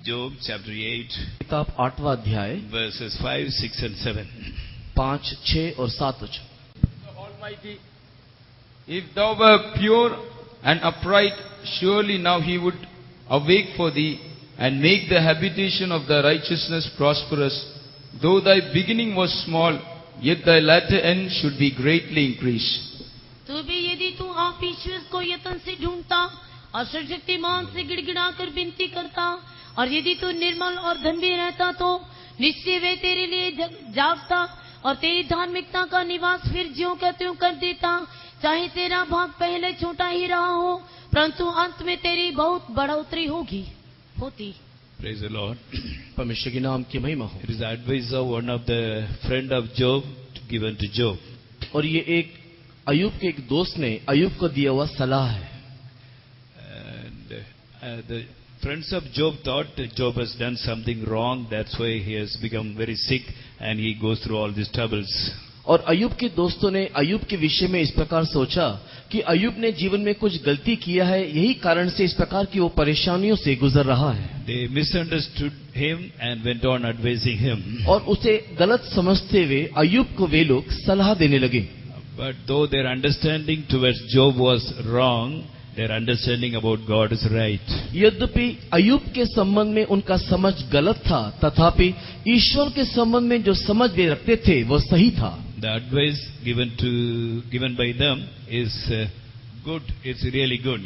Job chapter 8, किताब 8वां अध्याय verses 5, 6 and 7. 5, 6 और 7 वचन। The Almighty, if thou were pure and upright, surely now he would awake for thee and make the habitation of thy righteousness prosperous. Though thy beginning was small, yet thy latter end should be greatly increased. तो भी यदि तू आप ईश्वर को यत्न से ढूंढता और सर्वशक्तिमान से गिड़गिड़ा कर विनती करता, और यदि तू निर्मल और धर्मी रहता, तो निश्चय वे तेरे लिए जागता और तेरी धार्मिकता का निवास फिर ज्यों का त्यों कर देता। चाहे तेरा भाग पहले छोटा ही रहा हो, परंतु अंत में तेरी बहुत बढ़ोतरी होती। Praise the Lord. परमेश्वर के नाम की महिमा हो। It is the advice of one of the friend of Job given to Job. और ये एक अय्यूब के एक दोस्त ने अय्यूब को दिया हुआ सलाह है। And the friends of Job thought that Job has done something wrong. That's why he has become very sick and he goes through all these troubles. और अय्यूब के दोस्तों ने अय्यूब के विषय में इस प्रकार सोचा कि अय्यूब ने जीवन में कुछ गलती किया है, यही कारण से इस प्रकार की वो परेशानियों से गुजर रहा है। They misunderstood him and went on advising him. और उसे गलत समझते हुए अय्यूब को वे लोग सलाह देने लगे। But though their understanding towards Job was wrong, their understanding about God is right. यद्यपि अय्यूब के संबंध में उनका समझ गलत था, तथापि ईश्वर के संबंध में जो समझ वे रखते थे वो सही था। The advice given by them is good. It's really good.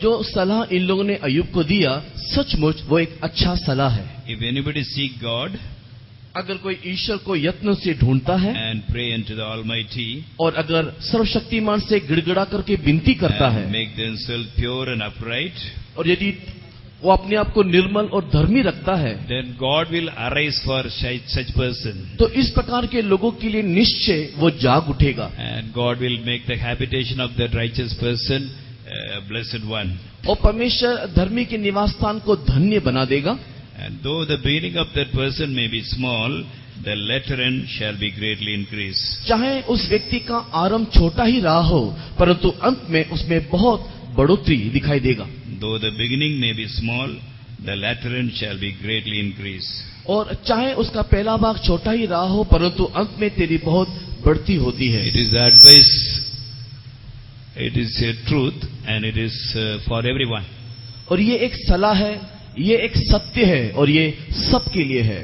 जो सलाह इन लोगों ने अय्यूब को दिया, सचमुच वो एक अच्छा सलाह है। If anybody seek God अगर कोई ईश्वर को यत्न से ढूंढता है and pray unto the Almighty और अगर सर्वशक्तिमान से गिड़गिड़ा करके विनती करता and है make themselves pure and upright, और यदि वो अपने आप को निर्मल और धर्मी रखता है, then God will arise for such person. तो इस प्रकार के लोगों के लिए निश्चय वो जाग उठेगा And God will make the habitation of that righteous person a blessed one. और परमेश्वर धर्मी के निवास स्थान को धन्य बना देगा। And though the beginning of that person may be small, the latter end shall be greatly increased. चाहे उस व्यक्ति का आरंभ छोटा ही रहा हो, परंतु अंत में उसमें बहुत बढ़ोतरी दिखाई देगा। Though the beginning may be small, the latter end shall be greatly increased. और चाहे उसका पहला भाग छोटा ही रहा हो, परंतु अंत में तेरी बहुत बढ़ती होती है। It is the advice, it is a truth, and it is for everyone. और ये एक सलाह है, ये एक सत्य है, और ये सबके लिए है।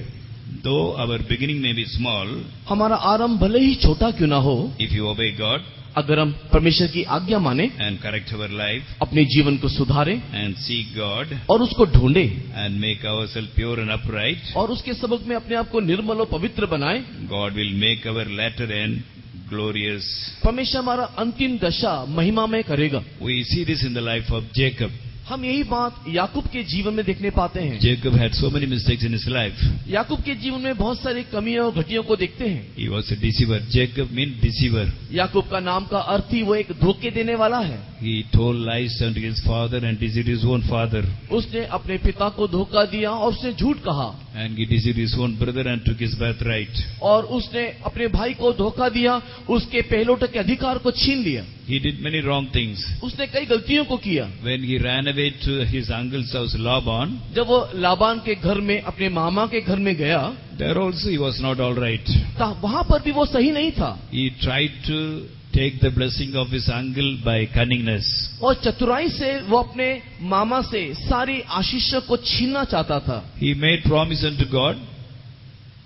Though our beginning may be small, हमारा आरंभ भले ही छोटा क्यों ना हो, if you obey God अगर हम परमेश्वर की आज्ञा माने, and correct our life अपने जीवन को सुधारें and seek God और उसको ढूंढे and make ourselves pure and upright, और उसके सबक में अपने आप को निर्मल और पवित्र बनाए, God will make our latter end glorious. परमेश्वर हमारा अंतिम दशा महिमा में करेगा। We see this in the life of Jacob. हम यही बात याकूब के जीवन में देखने पाते हैं। Jacob had so many mistakes in his life. याकूब के जीवन में बहुत सारी कमियों और घटियों को देखते हैं। He was a deceiver. Jacob means deceiver. याकूब का नाम का अर्थ ही वो एक धोखे देने वाला है। He told lies unto his father and deceived his own father. उसने अपने पिता को धोखा दिया और उसने झूठ कहा, And he deceived his own brother and took his birthright. और उसने अपने भाई को धोखा दिया, उसके पहलोटे के अधिकार को छीन लिया। He did many wrong things. उसने कई गलतियों को किया। When he ran away to his uncle's house, Laban, जब वो लाबान के घर में, अपने मामा के घर में गया, there also he was not all right. वहां पर भी वो सही नहीं था। He tried to take the blessing of his uncle by cunningness. और चतुराई से वो अपने मामा से सारी आशीषों को छीनना चाहता था। He made promise unto God.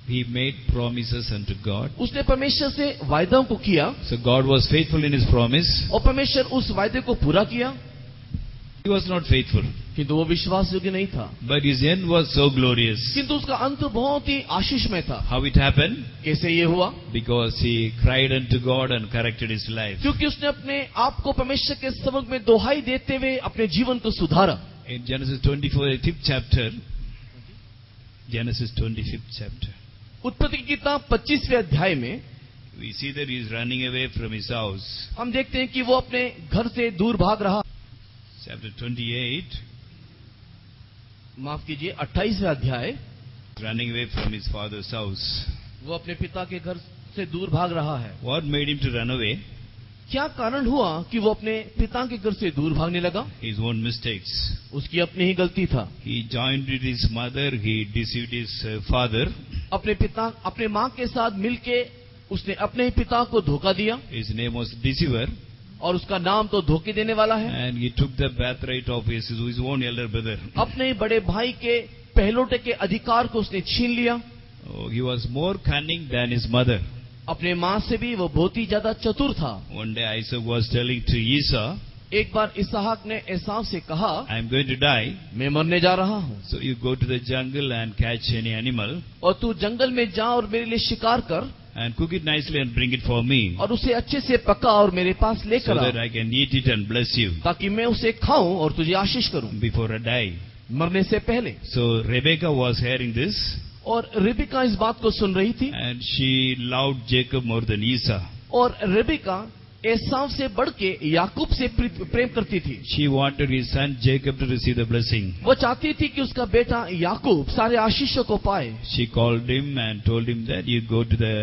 He made promises unto God. उसने परमेश्वर से वायदों को किया, So God was faithful in his promise. और परमेश्वर उस वायदे को पूरा किया, He was not faithful. किंतु वो विश्वास योग्य नहीं था। But his end was so glorious. किंतु उसका अंत बहुत ही आशीषमय था। How it happened? कैसे ये हुआ? Because he cried unto God and corrected his life. क्योंकि उसने अपने आप को परमेश्वर के समक्ष में दोहाई देते हुए अपने जीवन को सुधारा। In Genesis 25th chapter, Genesis 25th chapter, उत्पत्ति की किताब 25वें अध्याय में we see that he is running away from his house. हम देखते हैं कि वो अपने घर से दूर भाग रहा। Chapter 28, माफ कीजिए, 28वें अध्याय, running away from his father's house. वो अपने पिता के घर से दूर भाग रहा है। What made him to run away? क्या कारण हुआ कि वो अपने पिता के घर से दूर भागने लगा? His own mistakes. उसकी अपनी ही गलती था। He joined with his mother, he deceived his father. अपने माँ के साथ मिलके उसने अपने ही पिता को धोखा दिया, His name was Deceiver. और उसका नाम तो धोखे देने वाला है। And he took the birthright of his own elder brother. अपने ही बड़े भाई के पहलोटे के अधिकार को उसने छीन लिया। Oh, he was more cunning than his mother. अपने माँ से भी वो बहुत ही ज्यादा चतुर था। One day Isaac was telling to Esau, एक बार इसहाक ने एसाव से कहा, I am going to die, मैं मरने जा रहा हूँ, so you go to the jungle and catch any animal और तू जंगल में जा और मेरे लिए शिकार कर and cook it nicely and bring it for me, और उसे अच्छे से पका और मेरे पास so लेकर that uh, I can eat it and bless you ताकि मैं उसे खाऊं और तुझे आशीष करूं before I die. मरने से पहले। So Rebecca was hearing this और रेबिका इस बात को सुन रही थी, and she loved Jacob more than Esau. और रेबिका एसाव से बढ़ के याकूब से प्रेम करती थी। She wanted his son Jacob to receive the blessing. वो चाहती थी कि उसका बेटा याकूब सारे आशीषों को पाए। She called him and told him that you go to the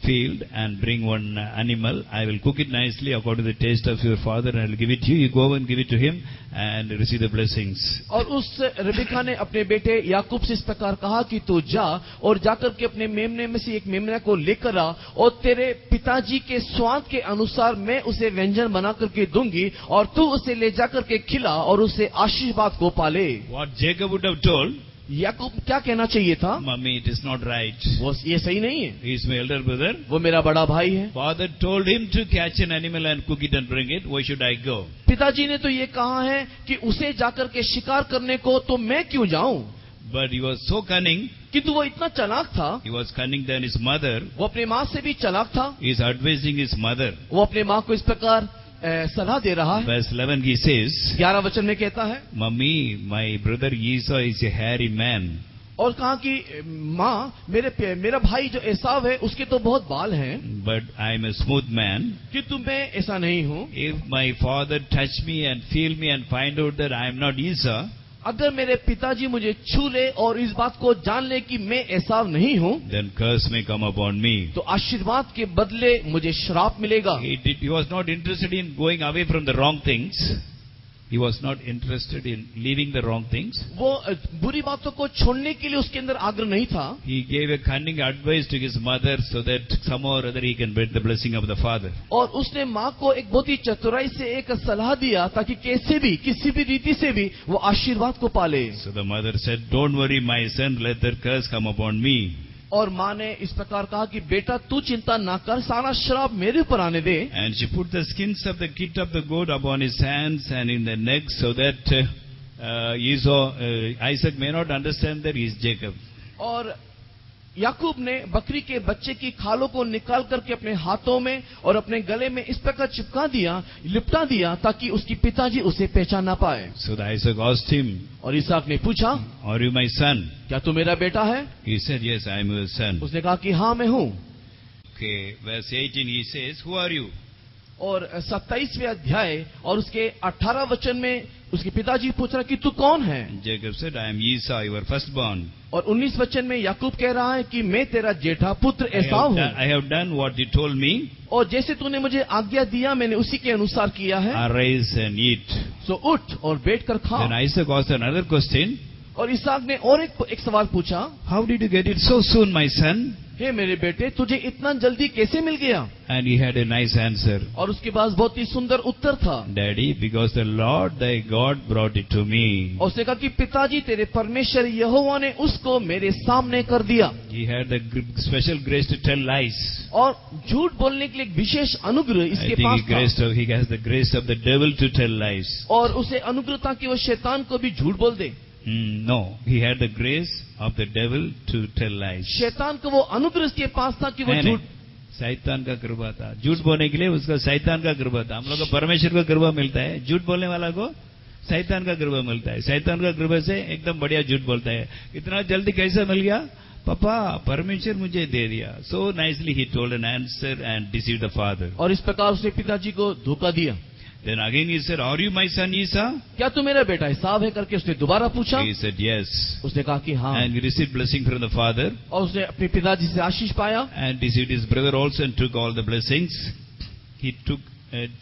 field and bring one animal. I will cook it nicely according to the taste of your father and I will give it to you. You go and give it to him and receive the blessings. और उस Rebecca ने अपने बेटे याकूब से इस प्रकार कहा कि तू जा और जाकर के अपने मेमने में से एक मेमना को लेकर आ और तेरे पिताजी के स्वाद के अनुसार मैं उसे व्यंजन बना करके दूंगी और तू उसे ले जाकर के खिला और उसे आशीर्वाद को पाले। What Jacob would have told, याकूब क्या कहना चाहिए था? Mommy, it is not right. वो ये सही नहीं है, He is my elder brother. वो मेरा बड़ा भाई है। Father told him to catch an animal and cook it and bring it. Why should I go? पिताजी ने तो ये कहा है कि उसे जाकर के शिकार करने को, तो मैं क्यों जाऊं? But he was so cunning. किंतु वो इतना चालाक था, He was cunning than his mother. वो अपने माँ से भी चालाक था। He is advising his mother. वो अपने माँ को इस प्रकार सलाह दे रहा है। Verse 11 he says, 11 वचन में कहता है, Mummy, my brother Esau is a hairy man. और कहा कि माँ मेरा भाई जो एसाव है उसके तो बहुत बाल हैं, But I am a smooth man. किंतु मैं ऐसा नहीं हूँ। If my father touch me and feel me and find out that I am not Esau, अगर मेरे पिताजी मुझे छू ले और इस बात को जान ले कि मैं एसाव नहीं हूँ, then curse may come upon me. तो आशीर्वाद के बदले मुझे श्राप मिलेगा। He was not interested in going away from the wrong things. He was not interested in leaving the wrong things. वो बुरी बातों को छोड़ने के लिए उसके अंदर आग्रह नहीं था। He gave a cunning advice to his mother so that somehow or other he can get the blessing of the father. और उसने माँ को एक बहुत ही चतुराई से एक सलाह दिया ताकि कैसे भी किसी भी रीति से भी वो आशीर्वाद को पाले। So the mother said, "Don't worry, my son, let that curse come upon me." और माँ ने इस प्रकार कहा कि बेटा तू चिंता ना कर, सारा श्राप मेरे ऊपर आने दे। And she put the skins of the kid of the goat upon his hands and in the neck so that Isaac may not understand that he is Jacob. और याकूब ने बकरी के बच्चे की खालों को निकाल करके अपने हाथों में और अपने गले में इस प्रकार चिपका दिया, लिपटा दिया ताकि उसकी पिताजी उसे पहचान ना पाए। So Isaac asked him, और इसहाक ने पूछा, "Are you my son?" क्या तू मेरा बेटा है? He said, "Yes, I am your son." उसने कहा कि हाँ मैं हूँ। Okay, verse 18 he says, "Who are you?" और 27वें अध्याय और उसके 18 वचन में उसके पिताजी पूछ रहा कि तू कौन है? Jacob said, "I am Esau, your firstborn. और 19 वचन में याकूब कह रहा है कि मैं तेरा जेठा पुत्र एसाव हूँ, I have done what you told me. और जैसे तूने मुझे आज्ञा दिया मैंने उसी के अनुसार किया है। Arise and eat." सो उठ और बैठ कर खा। Then Isaac asked another question. और इसहाक ने और एक सवाल पूछा, "How did you get it so soon, my son?" हे मेरे बेटे तुझे इतना जल्दी कैसे मिल गया? And he had a nice answer. और उसके पास बहुत ही सुंदर उत्तर था। "Daddy, because the Lord thy God brought it to me." और उसने कहा कि पिताजी तेरे परमेश्वर यहोवा ने उसको मेरे सामने कर दिया। He had the special grace to tell lies. और झूठ बोलने के लिए एक विशेष अनुग्रह I इसके think पास था। he has the grace of the devil to tell lies. और उसे अनुग्रह था कि वो शैतान को भी झूठ बोल दे। No, he had the grace of the devil to tell lies. शैतान को वो अनुग्रह इसके पास था कि वो नहीं, झूठ, शैतान का कृपा था। झूठ बोलने के लिए उसका शैतान का कृपा था। हम लोग को परमेश्वर का कृपा मिलता है, झूठ बोलने वाला को शैतान का कृपा मिलता है। शैतान का कृपा से एकदम बढ़िया झूठ बोलता है। इतना जल्दी कैसे मिल गया? पापा, परमेश्वर मुझे दे दिया। So nicely he told an answer and deceived the father. और इस प्रकार उसने पिताजी को धोखा दिया। Then again he said, "Are you my son Esau?" क्या तू मेरा बेटा एसाव है? करके उसने दोबारा पूछा। He said, "Yes." उसने कहा कि हाँ। And he received blessing from the father और उसने अपने पिताजी से आशीष पाया। and deceived his brother also and took all the blessings. he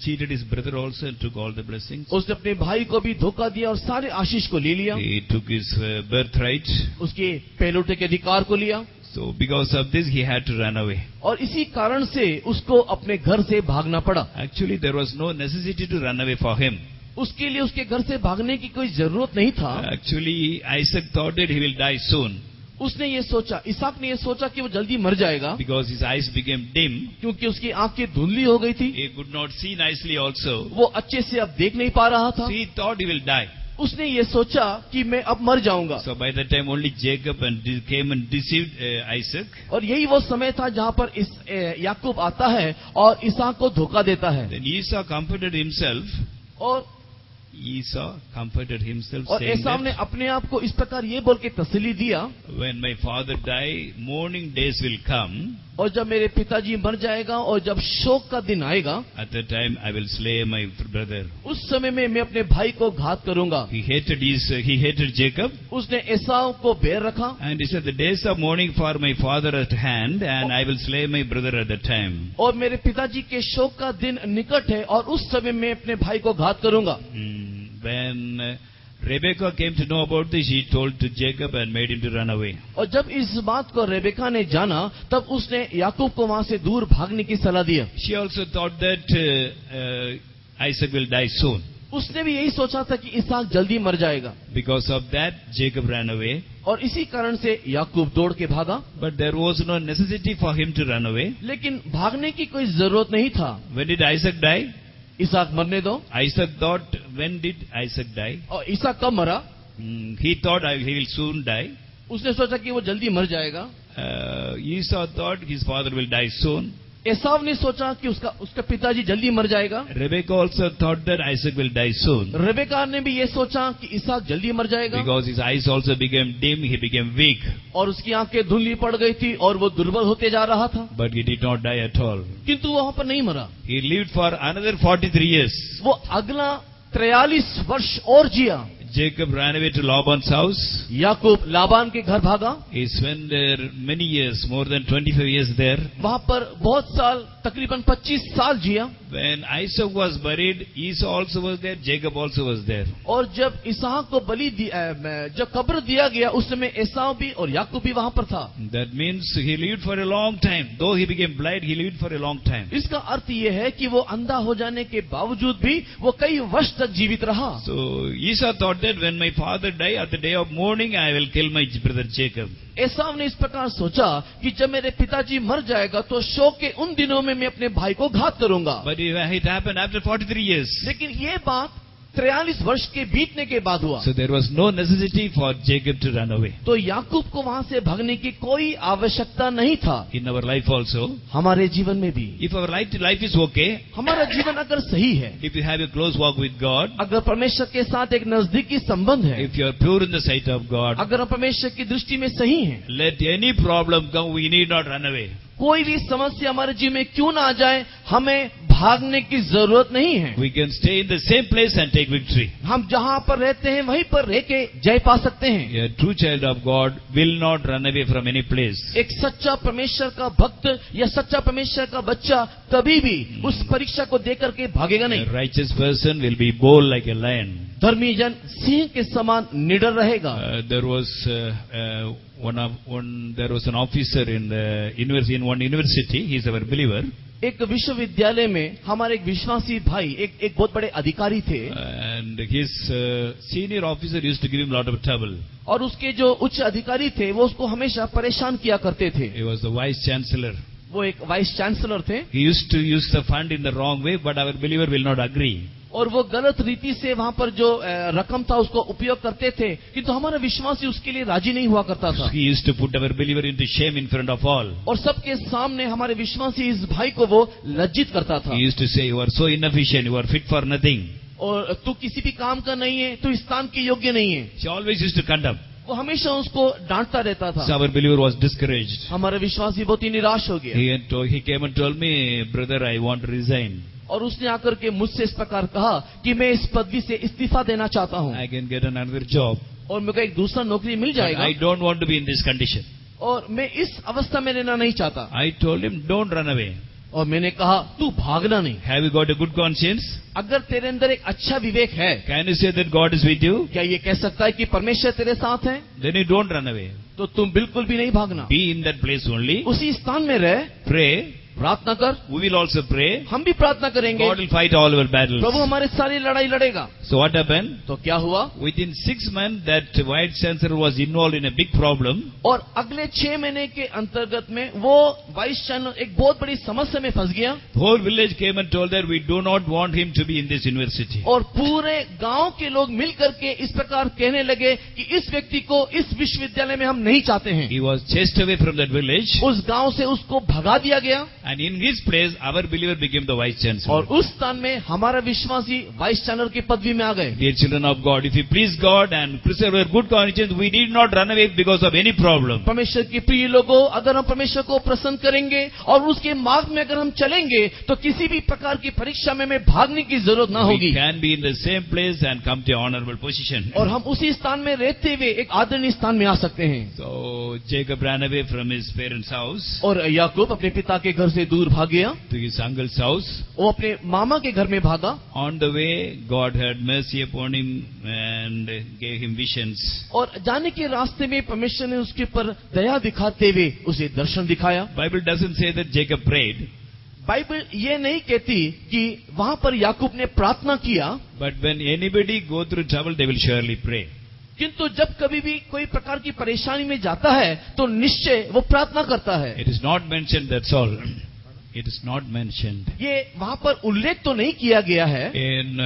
cheated his brother also and took all the blessings. उसने अपने भाई को भी धोखा दिया और सारे आशीष को ले लिया, He took his birthright. उसके पहलौठे के अधिकार को लिया, So because of this, he had to run away. और इसी कारण से उसको अपने घर से भागना पड़ा। Actually, there was no necessity to run away for him. उसके लिए उसके घर से भागने की कोई जरूरत नहीं था। Actually, Isaac thought that he will die soon उसने ये सोचा, इसहाक ने ये सोचा कि वो जल्दी मर जाएगा, because his eyes became dim. क्योंकि उसकी आंखें धुंधली हो गई थी, He could not see nicely also. वो अच्छे से अब देख नहीं पा रहा था। So he thought he will die. उसने ये सोचा कि मैं अब मर जाऊंगा। So by that time only Jacob came and deceived Isaac. और यही वो समय था जहाँ पर याकूब आता है और इसहाक को धोखा देता है। Then Esau comforted himself. और Esau comforted himself, और saying एसाव ने that अपने आप को इस प्रकार ये बोल के तसल्ली दिया, when my father die, mourning days will come. और जब मेरे पिताजी मर जाएगा और जब शोक का दिन आएगा, At that time I will slay my brother. उस समय में मैं अपने भाई को घात करूंगा। He hated Jacob. उसने एसाव को बैर रखा And he said, the days of mourning for my father at hand, and I will slay my brother at that time. और मेरे पिताजी के शोक का दिन निकट है और उस समय मैं अपने भाई को घात करूंगा। When Rebekah came to know about this, she told to Jacob and made him to run away. और जब इस बात को रेबेका ने जाना, तब उसने याकूब को वहां से दूर भागने की सलाह दिया। She also thought that Isaac will die soon. उसने भी यही सोचा था कि इसहाक जल्दी मर जाएगा, Because of that, Jacob ran away. और इसी कारण से याकूब दौड़ के भागा। But there was no necessity for him to run away. लेकिन भागने की कोई जरूरत नहीं था। When did Isaac die? इसहाक मरने दो। Isaac thought, when did Isaac die? और इसहाक कब मरा? He thought he will soon die. उसने सोचा कि वो जल्दी मर जाएगा। Esau thought his father will die soon. एसाव ने सोचा कि उसका पिताजी जल्दी मर जाएगा। Rebekah also thought that Isaac will die soon. Rebecca ने भी ये सोचा कि इसहाक जल्दी मर जाएगा, Because his eyes also became dim, he became weak. और उसकी आंखें धुंधली पड़ गई थी और वो दुर्बल होते जा रहा था। But he did not die at all. किंतु वहां पर नहीं मरा। He lived for another 43 years. वो अगला 43 वर्ष और जिया। Jacob ran away to Laban's house. याकूब लाबान के घर भागा। He spent there many years, more than 25 years there. वहां पर बहुत साल, तकरीबन 25 साल जिया। When Isaac was buried, Esau also was there, Jacob also was there. और जब इसहाक को जब कब्र दिया गया, उस समय एसाव भी और याकूब भी वहां पर था। That means he lived for a long time. Though he became blind, he lived for a long time. इसका अर्थ ये है कि वो अंधा हो जाने के बावजूद भी वो कई वर्ष तक जीवित रहा। So Esau thought that when my father die, at the day of mourning, I will kill my brother Jacob. एसाव ने इस प्रकार सोचा कि जब मेरे पिताजी मर जाएगा तो शोक के उन दिनों में मैं अपने भाई को घात करूंगा। But it happened after 43 years. लेकिन ये बात 43 वर्ष के बीतने के बाद हुआ। So there was no necessity for Jacob to run away. तो याकूब को वहां से भागने की कोई आवश्यकता नहीं था। In our life also, हमारे जीवन में भी if our life is okay, हमारा जीवन अगर सही है, if you have a close walk with God, अगर परमेश्वर के साथ एक नजदीकी संबंध है, if you are pure in the sight of God, अगर हम परमेश्वर की दृष्टि में सही हैं, let any problem come, we need not run away. कोई भी समस्या हमारे जीवन में क्यों ना आ जाए, हमें भागने की जरूरत नहीं है। We can stay in the same place and take victory. हम जहाँ पर रहते हैं वहीं पर रह के जय पा सकते हैं। A true child of God will not run away from any place. एक सच्चा परमेश्वर का भक्त या सच्चा परमेश्वर का बच्चा कभी भी उस परीक्षा को देकर के भागेगा A नहीं। righteous person will be bold like a lion. धर्मी जन सिंह के समान निडर रहेगा। There was an officer in one university. He is our believer. एक विश्वविद्यालय में हमारे एक विश्वासी भाई एक बहुत बड़े अधिकारी थे, And his senior officer used to give him a lot of trouble. और उसके जो उच्च अधिकारी थे वो उसको हमेशा परेशान किया करते थे। He was the vice chancellor. वो एक वाइस चांसलर थे, He used to use the fund in the wrong way, but our believer will not agree. और वो गलत रीति से वहां पर जो रकम था उसको उपयोग करते थे, किंतु हमारा विश्वासी उसके लिए राजी नहीं हुआ करता था। He used to put our believer into shame in front of all. और सबके सामने हमारे विश्वासी इस भाई को वो लज्जित करता था। He used to say, you are so inefficient, you are fit for nothing. और तू किसी भी काम का नहीं है, तू इस काम के योग्य नहीं है। He always used to condemn. वो हमेशा उसको डांटता रहता So था। our believer was discouraged. हमारा विश्वासी बहुत ही निराश हो गया, He came and told me, brother, I want to resign. और उसने आकर के मुझसे इस प्रकार कहा कि मैं इस पदवी से इस्तीफा देना चाहता हूँ I can get another job. और मेरे को एक दूसरा नौकरी मिल But जाएगा, I don't want to be in this condition. और मैं इस अवस्था में रहना नहीं चाहता। I told him, don't run away. और मैंने कहा तू भागना नहीं। Have you got a good conscience? अगर तेरे अंदर एक अच्छा विवेक है, Can you say that God is with you? क्या ये कह सकता है कि परमेश्वर तेरे साथ है? Then you don't run away. तो तुम बिल्कुल भी नहीं भागना, Be in that place only. उसी स्थान में रह, Pray. प्रार्थना कर। We will also pray. हम भी प्रार्थना करेंगे, God will fight all our battles. प्रभु हमारे सारी लड़ाई लड़ेगा। So what happened? तो क्या हुआ? Within 6 months, that White Chancellor was involved in a big problem. और अगले 6 महीने के अंतर्गत में वो वाइस चांसलर एक बहुत बड़ी समस्या में फंस गया। The whole village came and told that we do not want him to be in this university. और पूरे गांव के लोग मिल करके इस प्रकार कहने लगे कि इस व्यक्ति को इस विश्वविद्यालय में हम नहीं चाहते हैं। He was chased away from that village. उस गांव से उसको भगा दिया गया, And in his place, our believer became the Vice Chancellor. और उस स्थान में हमारा विश्वासी वाइस चांसलर की पदवी में आ गए। Dear children of God, if you please God and preserve our good conscience, we need not run away because of any problem. परमेश्वर के प्रिय लोगों, अगर हम परमेश्वर को प्रसन्न करेंगे और उसके मार्ग में अगर हम चलेंगे तो किसी भी प्रकार की परीक्षा में हमें भागने की जरूरत ना We होगी, can be in the same place and come to an honorable position. और हम उसी स्थान में रहते हुए एक आदरणीय स्थान में आ सकते हैं। So Jacob ran away from his parents' house और याकूब अपने पिता के घर से दूर भाग गया, to his uncle's house. वो अपने मामा के घर में भागा। On the way, God had mercy upon him and gave him visions. और जाने के रास्ते में परमेश्वर ने उसके ऊपर दया दिखाते हुए उसे दर्शन दिखाया। Bible doesn't say that Jacob prayed, Bible ये नहीं कहती कि वहां पर याकूब ने प्रार्थना किया, but when anybody go through trouble, they will surely pray. किंतु जब कभी भी कोई प्रकार की परेशानी में जाता है तो निश्चय वो प्रार्थना करता है। It is not mentioned, that's all. It is not mentioned. ये वहां पर उल्लेख तो नहीं किया गया है। In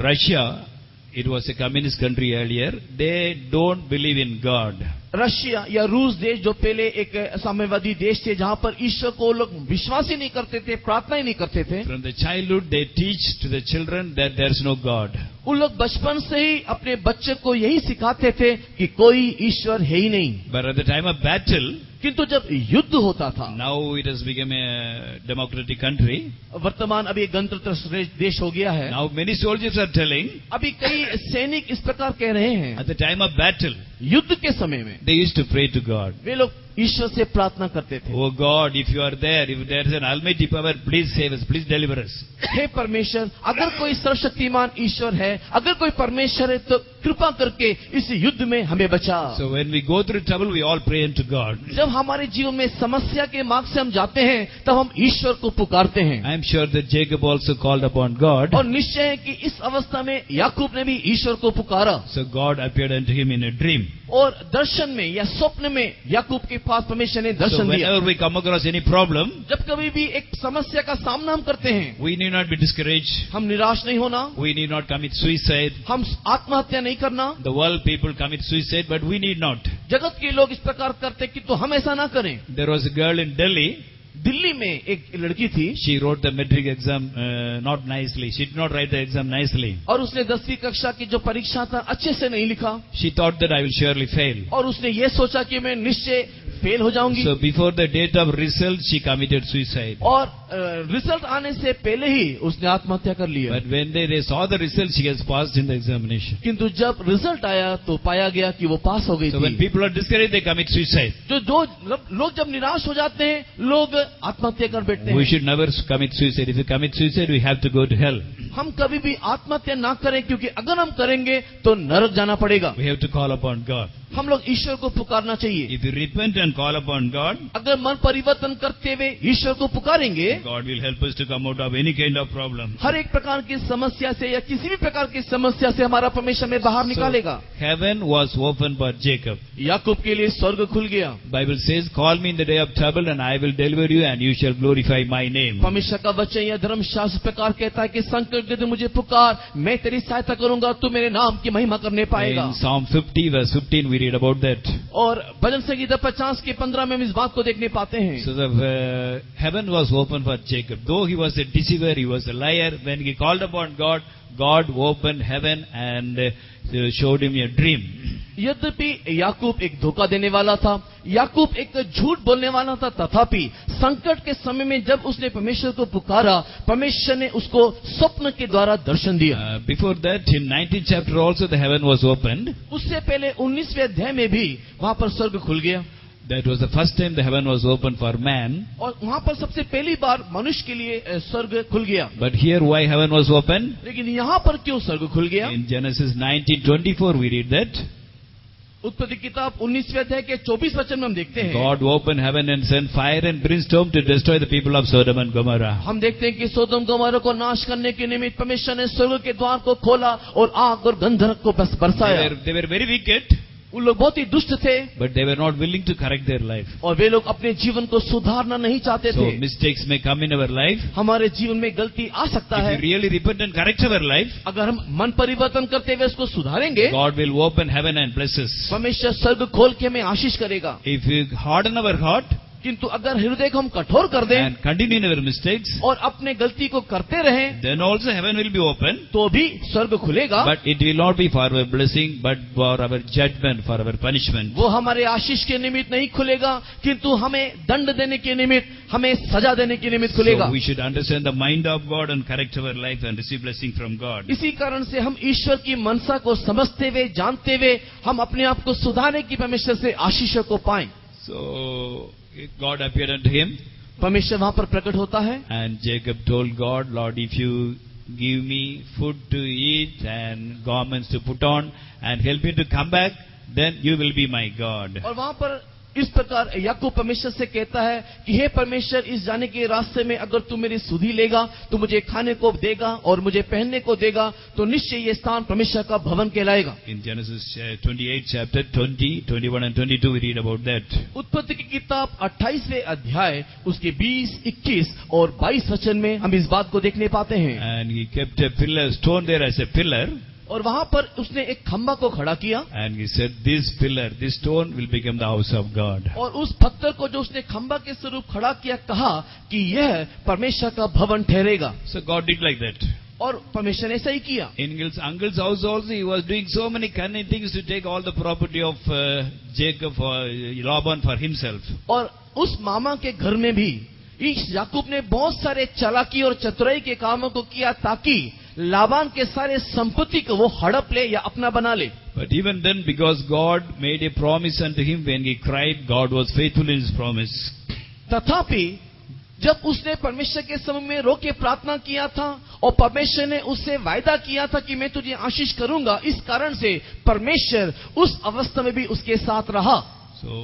Russia, it was a communist country earlier. They don't believe in God. Russia या रूस देश जो पहले एक साम्यवादी देश थे, जहां पर ईश्वर को लोग विश्वास ही नहीं करते थे, प्रार्थना ही नहीं करते थे। From the childhood, they teach to the children that there is no God. उन लोग बचपन से ही अपने बच्चे को यही सिखाते थे कि कोई ईश्वर है ही नहीं। But at the time of battle, किंतु जब युद्ध होता था, now it has become a democratic country. वर्तमान अभी गणतंत्र देश हो गया है, Now many soldiers are telling, अभी कई सैनिक इस प्रकार कह रहे हैं, at the time of battle, युद्ध के समय में they used to pray to God. वे लोग ईश्वर से प्रार्थना करते थे। Oh God, if you are there, if there is an almighty power, please save us, please deliver us. हे परमेश्वर, अगर कोई सर्वशक्तिमान ईश्वर है, अगर कोई परमेश्वर है, तो कृपा करके इस युद्ध में हमें बचा। So when we go through trouble, we all pray unto God. जब हमारे जीवन में समस्या के मार्ग से हम जाते हैं, तब हम ईश्वर को पुकारते हैं। I am sure that Jacob also called upon God. और निश्चय है कि इस अवस्था में याकूब ने भी ईश्वर को पुकारा। So God appeared unto him in a dream. और दर्शन में या स्वप्न में याकूब के पास परमेश्वर ने So दर्शन दिया। whenever we come across any problem, जब कभी भी एक समस्या का सामना हम करते हैं, we need not be discouraged. हम निराश नहीं होना, We need not commit suicide. हम आत्महत्या नहीं करना। The world people commit suicide, but we need not. जगत के लोग इस प्रकार करते कि तो हम ऐसा ना करें। There was a girl in Delhi. Delhi में एक लड़की थी, She wrote the metric exam not nicely. She did not write the exam nicely. और उसने 10वीं कक्षा की जो परीक्षा था अच्छे से नहीं लिखा, She thought that I will surely fail. और उसने ये सोचा कि मैं निश्चय फेल हो जाऊंगी। So before the date of result, she committed suicide. और रिजल्ट आने से पहले ही उसने आत्महत्या कर लिया। But when they saw the result, she has passed in the examination. किंतु जब रिजल्ट आया तो पाया गया कि वो पास हो गई So when थी। people are discouraged, they commit suicide. जो लोग जब निराश हो जाते हैं, लोग आत्महत्या कर बैठते We हैं। should never commit suicide. If you commit suicide, we have to go to hell. हम कभी भी आत्महत्या ना करें, क्योंकि अगर हम करेंगे तो नरक जाना पड़ेगा। We have to call upon God. हम लोग ईश्वर को पुकारना चाहिए। If you repent and call upon God, अगर मन परिवर्तन करते हुए ईश्वर को पुकारेंगे, God will help us to come out of any kind of problem. हर एक प्रकार की समस्या से या किसी भी प्रकार की समस्या से हमारा परमेश्वर में बाहर निकालेगा। Heaven was open for Jacob. याकूब के लिए स्वर्ग खुल गया। Bible says, call me in the day of trouble and I will deliver you and you shall glorify my name. परमेश्वर का वचन या धर्मशास्त्र प्रकार कहता है कि संकट के दिन मुझे पुकार, मैं तेरी सहायता करूंगा, तू मेरे नाम की महिमा करने पाएगा। In Psalm 50 verse 15 we read about that. और भजन संगीता 50 के 15 में हम इस बात को देखने पाते हैं। So the heaven was open for Jacob. Though he was a deceiver, he was a liar. When he called upon God, God opened heaven and showed him a dream. यद्यपि याकूब एक धोखा देने वाला था, याकूब एक झूठ बोलने वाला था, तथापि संकट के समय में जब उसने परमेश्वर को पुकारा, परमेश्वर ने उसको स्वप्न के द्वारा दर्शन दिया। Before that, in 19th chapter also the heaven was opened. उससे पहले 19वें अध्याय में भी वहां पर स्वर्ग खुल गया। That was the first time the heaven was opened for man. और वहाँ पर सबसे पहली बार मनुष्य के लिए स्वर्ग खुल गया। But here why heaven was open? लेकिन यहाँ पर क्यों स्वर्ग खुल गया? In Genesis 19:24 we read that उत्पत्ति किताब 19वें अध्याय के 24 वचन में हम देखते हैं, God opened heaven and sent fire and brimstone to destroy the people of Sodom and Gomorrah. हम देखते हैं कि सोदोम गमोरा को नाश करने के निमित्त परमेश्वर ने स्वर्ग के द्वार को खोला और आग और गंधक को बरसाया। They were very wicked, उन लोग बहुत ही दुष्ट थे but they were not willing to correct their life. और वे लोग अपने जीवन को सुधारना नहीं चाहते So थे। mistakes may come in our life. हमारे जीवन में गलती आ सकता If है, we really repent and correct our life, अगर हम मन परिवर्तन करते हुए उसको सुधारेंगे, God will open heaven and bless us. परमेश्वर स्वर्ग खोल के हमें आशीष करेगा। If we harden our heart किंतु अगर हृदय को हम कठोर कर दें and continue in our mistakes, और अपने गलती को करते रहें, then also heaven will be open. तो भी स्वर्ग खुलेगा। But it will not be for our blessing, but for our judgment, for our punishment. वो हमारे आशीष के निमित्त नहीं खुलेगा, किंतु हमें दंड देने के निमित्त, हमें सजा देने के निमित्त खुलेगा। So we should understand the mind of God and correct our life and receive blessing from God. इसी कारण से हम ईश्वर की मनसा को समझते हुए, जानते हुए, हम अपने आप को सुधारने की परमेश्वर से आशीषों को पाएं। So God appeared unto him, परमेश्वर वहां पर प्रकट होता है and Jacob told God, Lord, if you give me food to eat and garments to put on and help me to come back, then you will be my God. और वहां पर इस प्रकार याकूब परमेश्वर से कहता है कि हे परमेश्वर, इस जाने के रास्ते में अगर तू मेरी सुधि लेगा, तो मुझे खाने को देगा और मुझे पहनने को देगा, तो निश्चय ये स्थान परमेश्वर का भवन कहलाएगा। In Genesis 28 chapter 20, 21 and 22 we read about that. उत्पत्ति की किताब 28वें अध्याय उसके 20, 21 और 22 वचन में हम इस बात को देखने पाते हैं। And he kept a pillar, stone there as a pillar, और वहां पर उसने एक खंबा को खड़ा किया and he said, this pillar, this stone will become the house of God. और उस पत्थर को जो उसने खंबा के स्वरूप खड़ा किया, कहा कि यह परमेश्वर का भवन ठहरेगा। So God did like that. और परमेश्वर ने ऐसा ही किया। In his uncle's house also he was doing so many cunning things to take all the property of Jacob or Laban for himself. और उस मामा के घर में भी इस याकूब ने बहुत सारे चालाकी और चतुराई के कामों को किया ताकि लाबान के सारे संपत्ति को वो हड़प ले या अपना बना ले। But even then, because God made a promise unto him when he cried, God was faithful in his promise. तथापि जब उसने परमेश्वर के समूह में रो के प्रार्थना किया था और परमेश्वर ने उससे वायदा किया था कि मैं तुझे आशीष करूंगा, इस कारण से परमेश्वर उस अवस्था में भी उसके साथ रहा। So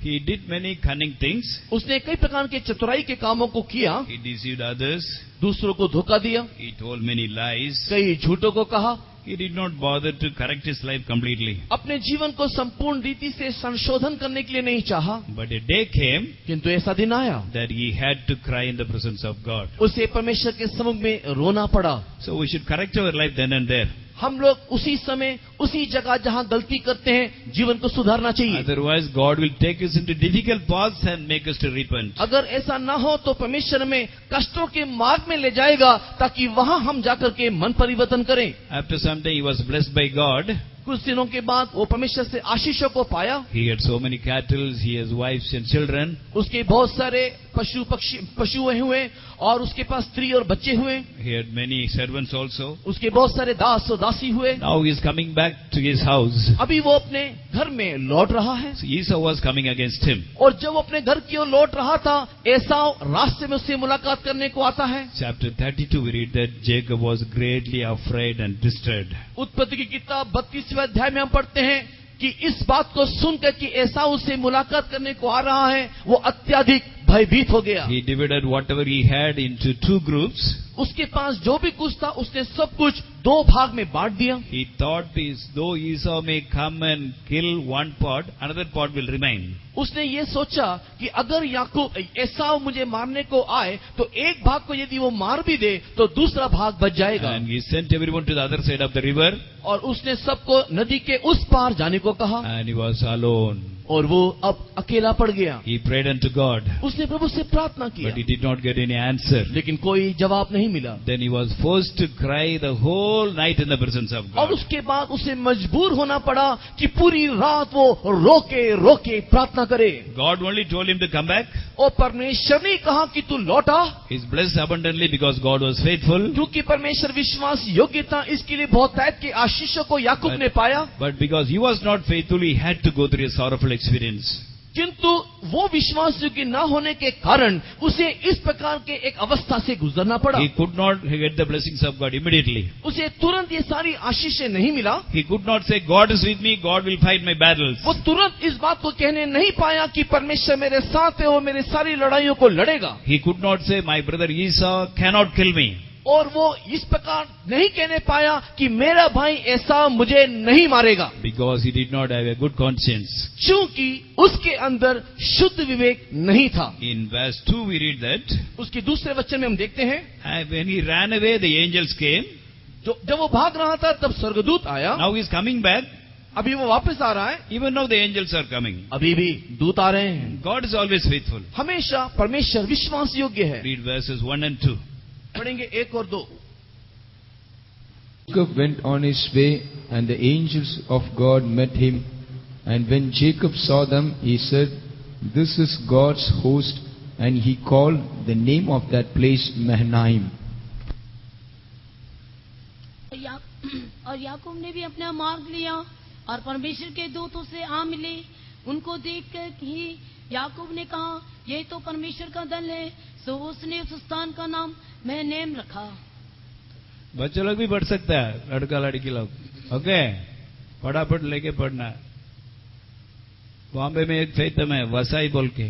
he did many cunning things. उसने कई प्रकार के चतुराई के कामों को किया, He deceived others. दूसरों को धोखा दिया, He told many lies. कई झूठों को कहा, He did not bother to correct his life completely. अपने जीवन को संपूर्ण रीति से संशोधन करने के लिए नहीं चाहा। But a day came किंतु ऐसा दिन आया, that he had to cry in the presence of God. उसे परमेश्वर के सम्मुख में रोना पड़ा। So we should correct our life then and there. हम लोग उसी समय, उसी जगह जहाँ गलती करते हैं, जीवन को सुधारना चाहिए। Otherwise, God will take us into difficult paths and make us to repent. अगर ऐसा ना हो तो परमेश्वर हमें कष्टों के मार्ग में ले जाएगा ताकि वहाँ हम जाकर के मन परिवर्तन करें। After some time, he was blessed by God. कुछ दिनों के बाद वो परमेश्वर से आशीषों को पाया। He had so many cattle, he has wives and children. उसके बहुत सारे पशु हुए और उसके पास स्त्री और बच्चे हुए। He had many servants also. उसके बहुत सारे दास और दासी हुए। Now he is coming back to his house. अभी वो अपने घर में लौट रहा है। So Esau was coming against him. और जब वो अपने घर की ओर लौट रहा था, एसाव रास्ते में उससे मुलाकात करने को आता है। Chapter 32 we read that Jacob was greatly afraid and disturbed. उत्पत्ति की किताब 32वें अध्याय में हम पढ़ते हैं कि इस बात को सुनकर कि एसाव उससे मुलाकात करने को आ रहा है, वो अत्यधिक भयभीत हो गया। He divided whatever he had into 2 groups. उसके पास जो भी कुछ था उसने सब कुछ 2 भाग में बांट दिया। He thought though Esau may come and kill one part, another part will remain. उसने ये सोचा कि अगर याकूब एसाव मुझे मारने को आए तो एक भाग को यदि वो मार भी दे तो दूसरा भाग बच जाएगा। And he sent everyone to the other side of the river. और उसने सबको नदी के उस पार जाने को कहा। And he was alone. और वो अब अकेला पड़ गया। He prayed unto God. उसने प्रभु से प्रार्थना किया, But he did not get any answer. लेकिन कोई जवाब नहीं मिला। Then he was forced to cry the whole night in the presence of और God. उसके बाद उसे मजबूर होना पड़ा कि पूरी रात वो रोके रोके प्रार्थना करे। God only told him to come back. और परमेश्वर ने कहा कि तू लौटा, He is blessed abundantly because God was faithful. क्योंकि परमेश्वर विश्वास योग्य था, इसके लिए बहुतायत के आशीषों को याकूब ने पाया। But because he was not faithful, he had to go through a sorrowful experience. किंतु वो विश्वास योग्य न होने के कारण उसे इस प्रकार के एक अवस्था से गुजरना पड़ा। He could not get the blessings of God immediately. उसे तुरंत ये सारी आशीषें नहीं मिला। He could not say, God is with me, God will fight my battles. वो तुरंत इस बात को कहने नहीं पाया कि परमेश्वर मेरे साथ है, वो मेरी सारी लड़ाइयों को लड़ेगा। He could not say, my brother Esau cannot kill me. और वो इस प्रकार नहीं कहने पाया कि मेरा भाई ऐसा मुझे नहीं मारेगा, Because he did not have a good conscience. क्योंकि उसके अंदर शुद्ध विवेक नहीं था। In verse 2 we read that, उसके दूसरे वचन में हम देखते हैं, when he ran away, the angels came. जब वो भाग रहा था तब स्वर्गदूत आया। Now he is coming back. अभी वो वापस आ रहा है। Even now the angels are coming. अभी भी दूत आ रहे हैं। God is always faithful. हमेशा परमेश्वर विश्वास योग्य है। Read verses 1 and 2. पढ़ेंगे 1 और 2। Jacob went on his way, and the angels of God met him. And when Jacob saw them, he said, "This is God's host." And he called the name of that place Mahanaim. और याकूब ने भी अपना मार्ग लिया और परमेश्वर के दूतों से आ मिले। उनको देखकर ही याकूब ने कहा, यह तो परमेश्वर का दल है। सो उसने उस स्थान का नाम महनैम रखा। बच्चे लोग भी पढ़ सकता है, लड़का लड़की लोग। ओके, फटाफट लेके पढ़ना। बॉम्बे में एक फेतम है, वसाई बोल के।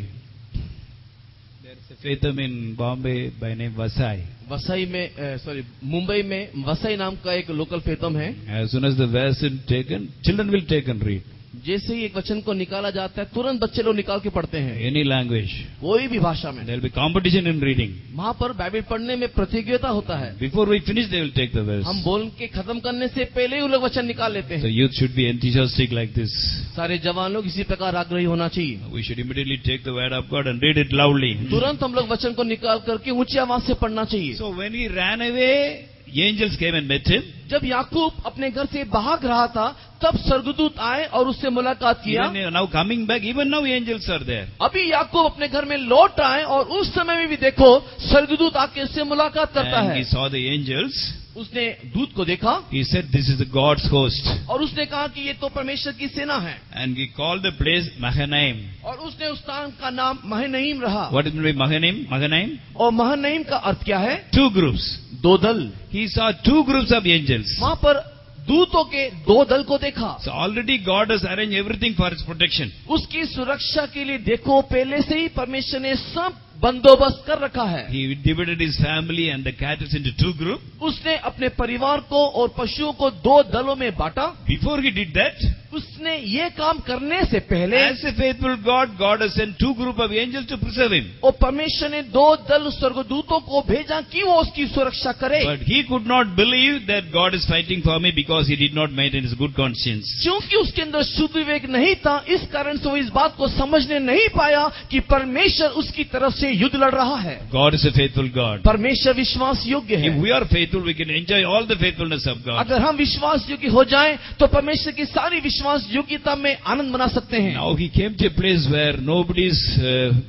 फेतम इन बॉम्बे बाय नेम वसाई। वसाई में मुंबई में वसाई नाम का एक लोकल फेतम है। As soon as the verse is taken, children will take and read. जैसे ही एक वचन को निकाला जाता है तुरंत बच्चे लोग निकाल के पढ़ते हैं। Any language. कोई भी भाषा में। There will be competition in reading. वहाँ पर बाइबल पढ़ने में प्रतियोगिता होता है। Before we finish, they will take the verse. हम बोल के खत्म करने से पहले ही वो लोग वचन निकाल लेते So हैं। youth should be enthusiastic like this. सारे जवान लोग इसी प्रकार आग्रही होना चाहिए। We should immediately take the word of God and read it loudly. तुरंत हम लोग वचन को निकाल करके ऊंची आवाज से पढ़ना चाहिए। So when he ran away, angels came and met him. जब याकूब अपने घर से भाग रहा था तब स्वर्गदूत आए और उससे मुलाकात किया। Even now coming back, even now angels are there. अभी याकूब अपने घर में लौट आए और उस समय में भी देखो स्वर्गदूत आके उससे मुलाकात करता And है। he saw the angels. उसने दूत को देखा He said, "This is the God's host." और उसने कहा कि ये तो परमेश्वर की सेना है। And he called the place Mahanaim. और उसने उस स्थान का नाम महनईम रहा। What is meant by Mahanaim? Mahanaim? और महनईम का अर्थ क्या है? 2 groups. दो दल। He saw 2 groups of angels. वहाँ पर दूतों के 2 दल को देखा। So already God has arranged everything for his protection. उसकी सुरक्षा के लिए देखो पहले से ही परमेश्वर ने सब बंदोबस्त कर रखा है। He divided his family and the cattle into 2 groups. उसने अपने परिवार को और पशुओं को 2 दलों में बांटा। Before he did that, उसने ये काम करने से पहले as a faithful God, God has sent 2 groups of angels to preserve him. और परमेश्वर ने 2 दल स्वर्गदूतों को भेजा कि वो उसकी सुरक्षा करे। But he could not believe that God is fighting for me because he did not maintain his good conscience. क्योंकि उसके अंदर शुद्ध विवेक नहीं था, इस कारण से वो इस बात को समझने नहीं पाया कि परमेश्वर उसकी तरफ से युद्ध लड़ रहा है। God is a faithful God. परमेश्वर विश्वास योग्य If है। we are faithful, we can enjoy all the faithfulness of God. अगर हम विश्वास योग्य हो जाएं तो परमेश्वर की सारी विश्वास योग्यता में आनंद मना सकते हैं। Now he came to a place where nobody is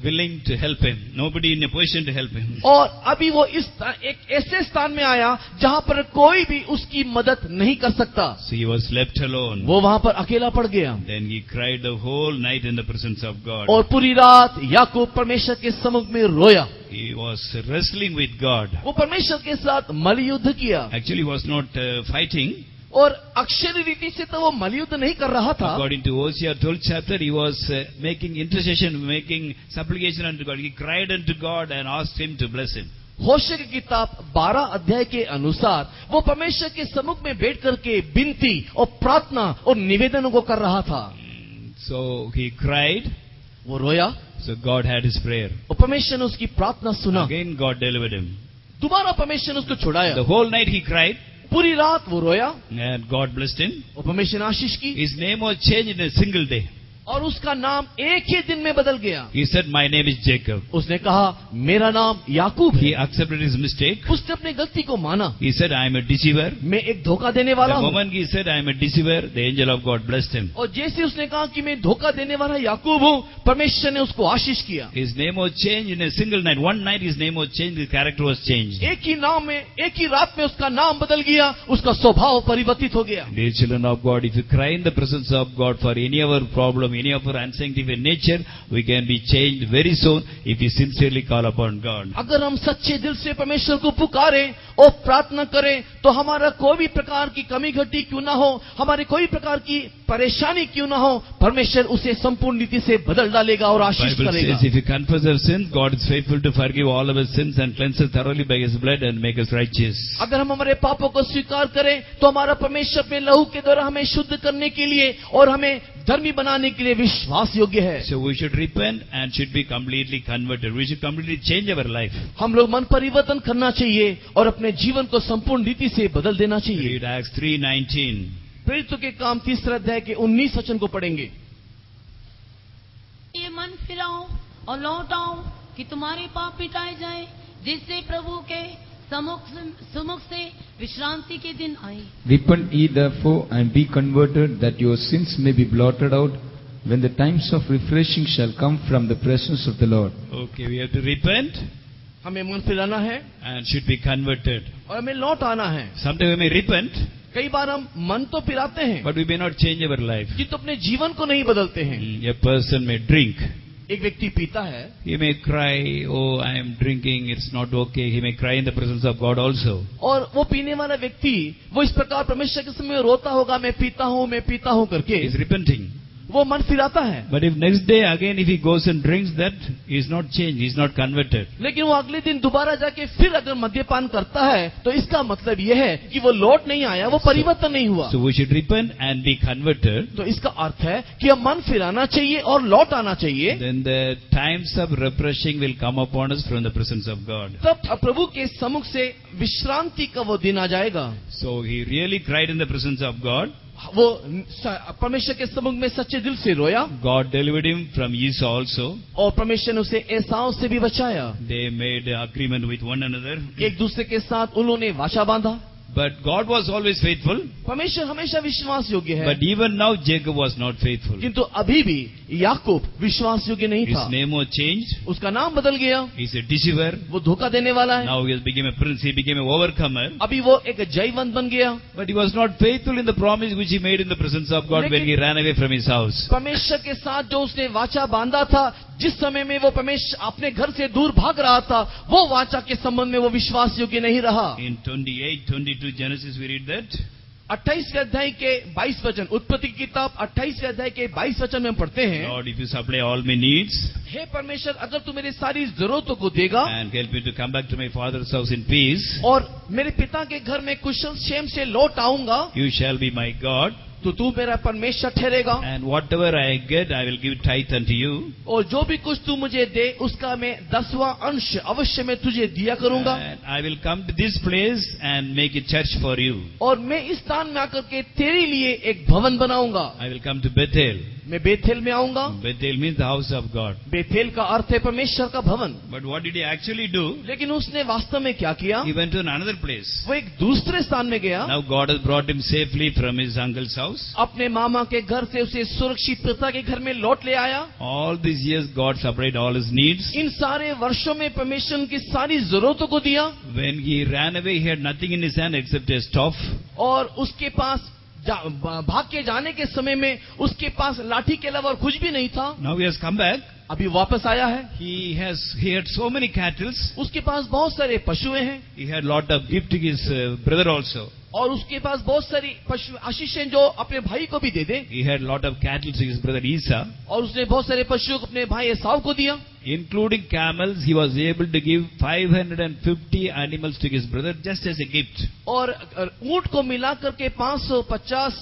willing to help him. Nobody in a position to help him. और अभी वो एक ऐसे स्थान में आया जहां पर कोई भी उसकी मदद नहीं कर सकता। So he was left alone. वो वहां पर अकेला पड़ गया। Then he cried the whole night in the presence of God. और पूरी रात याकूब परमेश्वर के सम्मुख में रोया। He was wrestling with God. वो परमेश्वर के साथ मल्लयुद्ध किया। Actually, he was not fighting. और अक्षर रीति से तो वो मल्लयुद्ध नहीं कर रहा था। According to Hosea 12th chapter, he was making intercession, making supplication unto God. He cried unto God and asked him to bless him. होशे की किताब 12 अध्याय के अनुसार वो परमेश्वर के सम्मुख में बैठ करके विनती और प्रार्थना और निवेदनों को कर रहा था। So he cried. वो रोया। So God had his prayer. और परमेश्वर ने उसकी प्रार्थना सुना। Again God delivered him. दोबारा परमेश्वर ने उसको छुड़ाया। The whole night he cried. पूरी रात वो रोया And God blessed him. और परमेश्वर ने आशीष की। His name was changed in a single day. और उसका नाम एक ही दिन में बदल गया। He said, "My name is Jacob." उसने कहा मेरा नाम याकूब He है। accepted his mistake. उसने अपनी गलती को माना। He said, "I am a deceiver." मैं एक धोखा देने वाला The हूँ। moment he said, "I am a deceiver," the angel of God blessed him. और जैसे उसने कहा कि मैं धोखा देने वाला याकूब हूँ, परमेश्वर ने उसको आशीष किया। His name was changed in a single night. One night his name was changed, his character was changed. एक ही नाम में एक ही रात में उसका नाम बदल गया, उसका स्वभाव परिवर्तित हो गया। Dear children of God, if you cry in the presence of God for any of our problem, from any of our unsanctified nature, we can be changed very soon if we sincerely call upon God. अगर हम सच्चे दिल से परमेश्वर को पुकारें और प्रार्थना करें तो हमारा कोई भी प्रकार की कमी घटी क्यों ना हो, हमारी कोई प्रकार की परेशानी क्यों ना हो, परमेश्वर उसे संपूर्ण रीति से बदल डालेगा और आशीष Bible करेगा। says, if we confess our sins, God is faithful to forgive all our sins and cleanse us thoroughly by His blood and make us righteous. अगर हम हमारे पापों को स्वीकार करें तो हमारा परमेश्वर अपने लहू के द्वारा हमें शुद्ध करने के लिए और हमें धर्मी बनाने के लिए विश्वास योग्य है। So we should repent and should be completely converted. We should completely change our life. हम लोग मन परिवर्तन करना चाहिए और अपने जीवन को संपूर्ण रीति से बदल देना चाहिए। Read Acts 3:19. प्रेरितों के काम 3 अध्याय के 19 वचन को पढ़ेंगे। ये मन फिराओ और लौट आओ कि तुम्हारे पाप मिटाए जाए, जिससे प्रभु के सम्मुख से विश्रांति के दिन आए। Repent ye therefore and be converted, that your sins may be blotted out, when the times of refreshing shall come from the presence of the Lord. Okay, we have to repent हमें मन फिराना है and should be converted. और हमें लौट आना है। Sometimes we may repent, कई बार हम मन तो फिराते हैं but we may not change our life. कि तो अपने जीवन को नहीं बदलते हैं। A person may drink. एक व्यक्ति पीता है, He may cry, oh, I am drinking, it's not okay. He may cry in the presence of God also. और वो पीने वाला व्यक्ति वो इस प्रकार परमेश्वर के समय रोता होगा, मैं पीता हूँ करके, He is repenting. वो मन फिराता है। But if next day again if he goes and drinks that, he is not changed, he is not converted. लेकिन वो अगले दिन दोबारा जाके फिर अगर मद्यपान करता है तो इसका मतलब यह है कि वो लौट नहीं आया, वो परिवर्तन नहीं हुआ। So we should repent and be converted. तो इसका अर्थ है कि हम मन फिराना चाहिए और लौट आना चाहिए। Then the times of refreshing will come upon us from the presence of God. तब प्रभु के सम्मुख से विश्रांति का वो दिन आ जाएगा। So he really cried in the presence of God. वो परमेश्वर के सम्मुख में सच्चे दिल से रोया God delivered him from Esau also. और परमेश्वर ने उसे एसाव से भी बचाया। They made agreement with one another. एक दूसरे के साथ उन्होंने वाचा बांधा। But God was always faithful. परमेश्वर हमेशा विश्वास योग्य है, But even now Jacob was not faithful. किंतु अभी भी याकूब विश्वास योग्य नहीं His था। name was changed. उसका नाम बदल गया, He's a deceiver. वो धोखा देने वाला है। Now he has become a prince. He became an overcomer. अभी वो एक जयवंत बन गया। But he was not faithful in the promise which he made in the presence of God when he ran away from his house. परमेश्वर के साथ जो उसने वाचा बांधा था, जिस समय में वो परमेश्वर अपने घर से दूर भाग रहा था, वो वाचा के संबंध में वो विश्वास योग्य नहीं रहा। In 28-22 Genesis we read that. 28 अध्याय के 22 वचन, उत्पत्ति की किताब 28 अध्याय के 22 वचन में हम पढ़ते हैं, Lord, if you supply all my needs हे परमेश्वर अगर तू मेरी सारी जरूरतों को देगा and help me to come back to my father's house in peace, और मेरे पिता के घर में कुशल क्षेम से लौट आऊंगा, you shall be my God. तो तू मेरा परमेश्वर ठहरेगा And whatever I get, I will give tithe unto you. और जो भी कुछ तू मुझे दे उसका मैं 10वां अंश अवश्य मैं तुझे दिया करूंगा। And I will come to this place and make a church for you. और मैं इस स्थान में आकर के तेरे लिए एक भवन बनाऊंगा। I will come to Bethel. मैं बेथेल में आऊंगा। Bethel means the house of God. Bethel का अर्थ है परमेश्वर का भवन। But what did he actually do? लेकिन उसने वास्तव में क्या किया? He went to another place. वो एक दूसरे स्थान में गया। Now God has brought him safely from his uncle's house. अपने मामा के घर से उसे सुरक्षित पिता के घर में लौट ले आया। All these years God supplied all his needs. इन सारे वर्षों में परमेश्वर उनकी सारी जरूरतों को दिया। When he ran away, he had nothing in his hand except a staff. और उसके पास भाग के जाने के समय में उसके पास लाठी के अलावा और कुछ भी नहीं था। Now he has come back. अभी वापस आया है। He had so many cattle. उसके पास बहुत सारे पशुएं हैं। He had lot of gift to his brother also. और उसके पास बहुत सारी पशु आशीषें जो अपने भाई को भी दे दे। He had lot of cattle to his brother Esau. और उसने बहुत सारे पशुओं को अपने भाई एसाव को दिया। Including camels, he was able to give 550 animals to his brother just as a gift. और ऊंट को मिलाकर के 550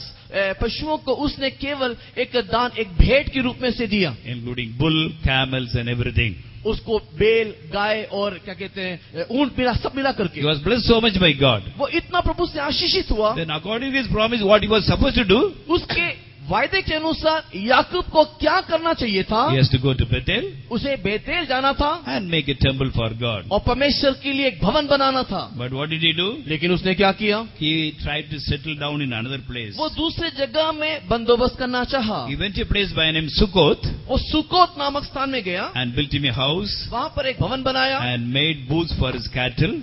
पशुओं को उसने केवल एक दान, एक भेंट के रूप में से दिया। Including bull, camels and everything. उसको बेल, गाय और क्या कहते हैं ऊंट मिला, सब मिला करके। He was blessed so much by God. वो इतना प्रभु से आशीषित हुआ। Then according to his promise, what he was supposed to do? उसके वायदे के अनुसार याकूब को क्या करना चाहिए था? He has to go to Bethel उसे बेतेल जाना था and make a temple for God. और परमेश्वर के लिए एक भवन बनाना था। But what did he do? लेकिन उसने क्या किया? He tried to settle down in another place. वो दूसरे जगह में बंदोबस्त करना चाहा। He went to a place by name Sukkot वो सुकोत नामक स्थान में गया, and built him a house वहां पर एक भवन बनाया and made booths for his cattle.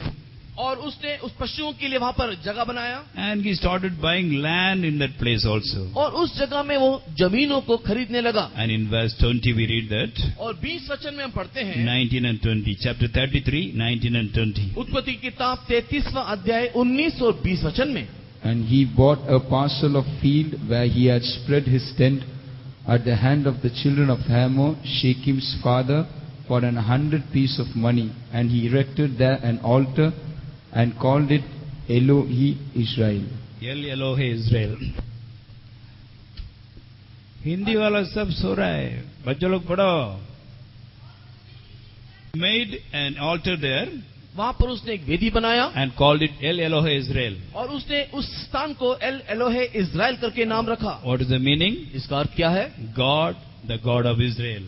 और उसने उस पशुओं के लिए वहां पर जगह बनाया, and he started buying land in that place also. और उस जगह में वो जमीनों को खरीदने लगा। And in verse 20 we read that, और 20 वचन में हम पढ़ते हैं, 19 and 20, chapter 33, 19 and 20. उत्पत्ति की किताब 33वां अध्याय 19 और 20 वचन में, And he bought a parcel of field where he had spread his tent at the hand of the children of Hamor, Shechem's father, for 100 pieces of money. And he erected there an altar and called it Elohi Israel. El Elohe Israel. Hindi वाला सब सो रहा है, बच्चों लोग पढ़ो. Made an altar there वहां पर उसने एक वेदी बनाया and called it El Elohe Israel. और उसने उस स्थान को एल एलोहे इज़राइल करके नाम रखा। What is the meaning? इसका अर्थ क्या है? God, the God of Israel.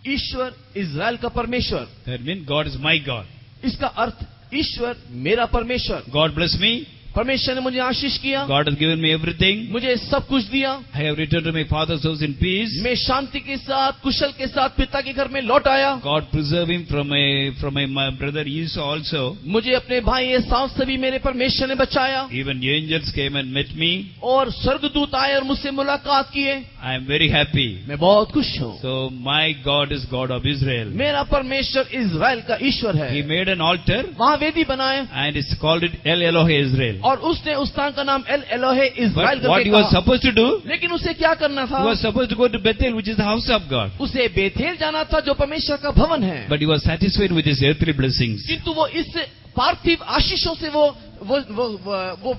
Ishwar Israel का परमेश्वर। That means God is my God. इसका अर्थ ईश्वर मेरा परमेश्वर। God bless me. परमेश्वर ने मुझे आशीष किया, God has given me everything. मुझे सब कुछ दिया। I have returned to my father's house in peace. मैं शांति के साथ, कुशल के साथ पिता के घर में लौट आया। God preserve him from my brother Esau also. मुझे अपने भाई एसाव से भी मेरे परमेश्वर ने बचाया। Even the angels came and met me. और स्वर्गदूत आए और मुझसे मुलाकात किए। I am very happy. मैं बहुत खुश हूँ। So my God is God of Israel. मेरा परमेश्वर इज़राइल का ईश्वर है। He made an altar वहाँ वेदी बनाए and it's called it El Elohe Israel. और उसने उस स्थान का नाम L Elohe Israel But what करके he was कहा। supposed to do, लेकिन उसे क्या करना था? he was supposed to go to Bethel, which is the house of God. उसे बेथेल जाना था जो परमेश्वर का भवन है। But he was satisfied with his earthly blessings. किंतु वो इस पार्थिव आशीषों से वो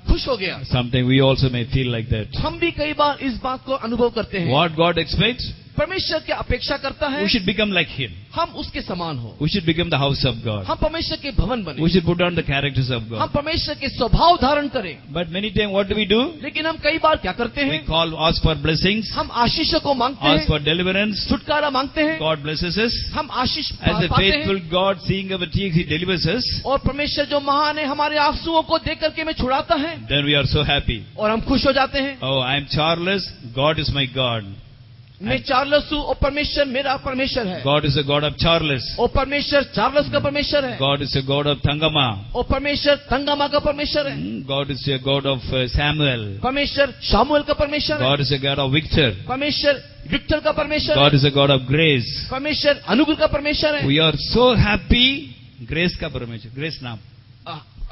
खुश हो गया। Sometimes we also may feel like that. हम भी कई बार इस बात को अनुभव करते हैं। What God expects, परमेश्वर क्या अपेक्षा करता है? we should become like him. हम उसके समान हो। We should become the house of God. हम परमेश्वर के भवन बने। We should put on the characters of हम God. परमेश्वर के स्वभाव धारण करें। But many times what do we do? लेकिन हम कई बार क्या करते We हैं? ask for blessings, हम आशीषों को मांगते ask हैं, for deliverance. छुटकारा मांगते हैं, God blesses us. हम आशीष As a पाते faithful हैं। God, seeing our tears, He delivers us. और परमेश्वर जो महान है हमारे आंसुओं को देख करके में छुड़ाता है Then we are so happy. और हम खुश हो जाते हैं। Oh, I am Charles. God is my God. मैं चार्लस हूँ और परमेश्वर मेरा परमेश्वर है। God is the God of Charles. और परमेश्वर चार्लस का परमेश्वर है। God is the God of Tangama. और परमेश्वर तंगामा का परमेश्वर है। God is the God of Samuel. परमेश्वर शामुएल का परमेश्वर है। God is the God of Victor. परमेश्वर विक्टर का परमेश्वर God है। is the God of grace. परमेश्वर अनुग्रह का परमेश्वर है। We are so happy. Grace का परमेश्वर, grace नाम.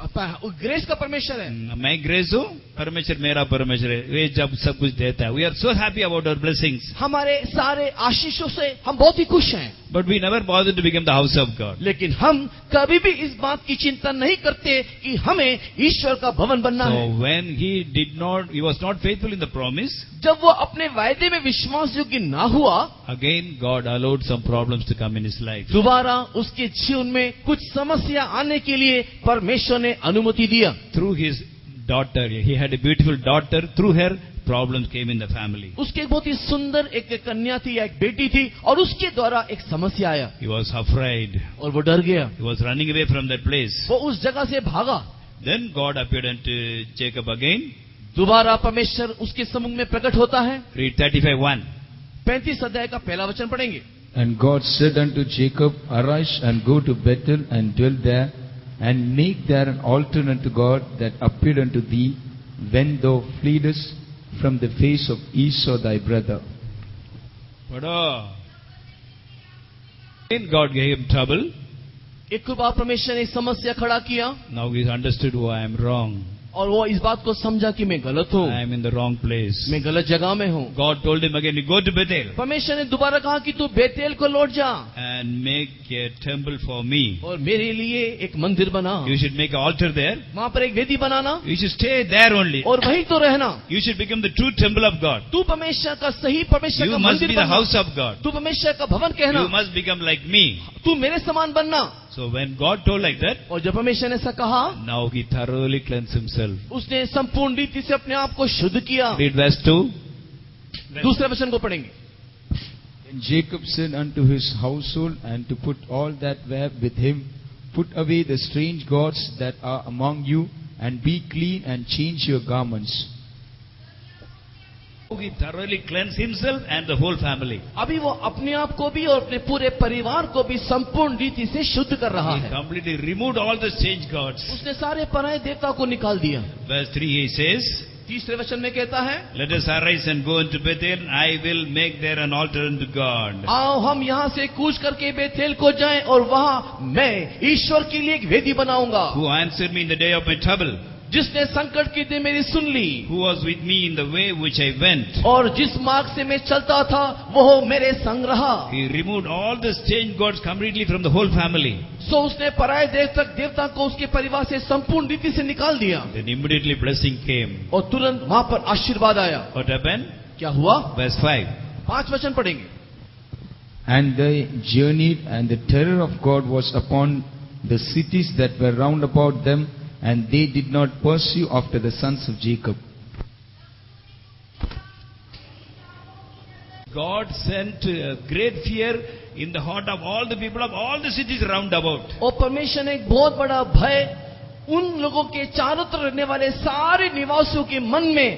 ग्रेस का परमेश्वर है। मैं ग्रेस हूँ, परमेश्वर मेरा परमेश्वर है, वे जब सब कुछ देता है. We are so happy about our blessings. हमारे सारे आशीषों से हम बहुत ही खुश हैं। But we never bother to become the house of God. लेकिन हम कभी भी इस बात की चिंता नहीं करते कि हमें ईश्वर का भवन बनना So है। when he was not faithful in the promise, जब वो अपने वायदे में विश्वास योग्य ना हुआ, again God allowed some problems to come in his life. दोबारा उसके जीवन में कुछ समस्या आने के लिए परमेश्वर ने अनुमति दिया। Through his daughter, he had a beautiful daughter. Through her, problems came in the family. उसके बहुत ही सुंदर एक कन्या थी या एक बेटी थी और उसके द्वारा एक समस्या आया He was afraid. और वो डर गया। He was running away from that place. वो उस जगह से भागा। Then God appeared unto Jacob again. दोबारा परमेश्वर उसके सम्मुख में प्रकट होता है। Read 35:1. 35 अध्याय का पहला वचन पढ़ेंगे। And God said unto Jacob, Arise and go to Bethel and dwell there, and make there an altar unto God that appeared unto thee when thou fleedest from the face of Esau thy brother. पढ़ो. Then God gave him trouble. एक बार परमेश्वर ने समस्या खड़ा किया Now he understood who I am wrong. और वो इस बात को समझा कि मैं गलत हूँ, I am in the wrong place. मैं गलत जगह में हूँ। God told him again, you go to Bethel परमेश्वर ने दोबारा कहा कि तू बेतेल को लौट जा and make a temple for me. और मेरे लिए एक मंदिर बना। You should make an altar there. वहाँ पर एक वेदी बनाना You should stay there only. और वहीं तो रहना। You should become the true temple of God. तू परमेश्वर का सही परमेश्वर You का must मंदिर be the बनना। house of God. तू परमेश्वर का भवन कहना। You must become like me. तू मेरे समान बनना। So when God told like that, और जब परमेश्वर ने ऐसा कहा, now he thoroughly cleansed himself. उसने संपूर्ण रीति से अपने आप को शुद्ध किया। Read verse 2. दूसरे वचन को पढ़ेंगे। And Jacob said unto his household and to put all that were with him, put away the strange gods that are among you, and be clean and change your garments. He thoroughly cleansed himself and the whole family. अभी वो अपने आप को भी और अपने पूरे परिवार को भी संपूर्ण रीति से शुद्ध कर रहा He है। completely removed all the strange gods. उसने सारे पराये देवता को निकाल दिया। Verse 3 he says, तीसरे वचन में कहता है, let us arise and go into Bethel. I will make there an altar unto God. आओ हम यहाँ से कूच करके बेथेल को जाएं और वहाँ मैं ईश्वर के लिए एक वेदी बनाऊंगा। Who answered me in the day of my trouble. जिसने संकट की दिन मेरी सुन ली Who was with me in the way which I went. और जिस मार्ग से मैं चलता था वो मेरे संग रहा। He removed all the strange gods completely from the whole family. सो उसने पराये देवता को उसके परिवार से संपूर्ण रीति से निकाल दिया Then immediately blessing came. और तुरंत वहाँ पर आशीर्वाद आया। What happened? क्या हुआ? Verse 5. 5 वचन पढ़ेंगे। And they journeyed, and the terror of God was upon the cities that were round about them, and they did not pursue after the sons of Jacob. God sent great fear in the heart of all the people of all the cities round about. और परमेश्वर ने एक बहुत बड़ा भय उन लोगों के चारों तरफ रहने वाले सारे निवासियों के मन में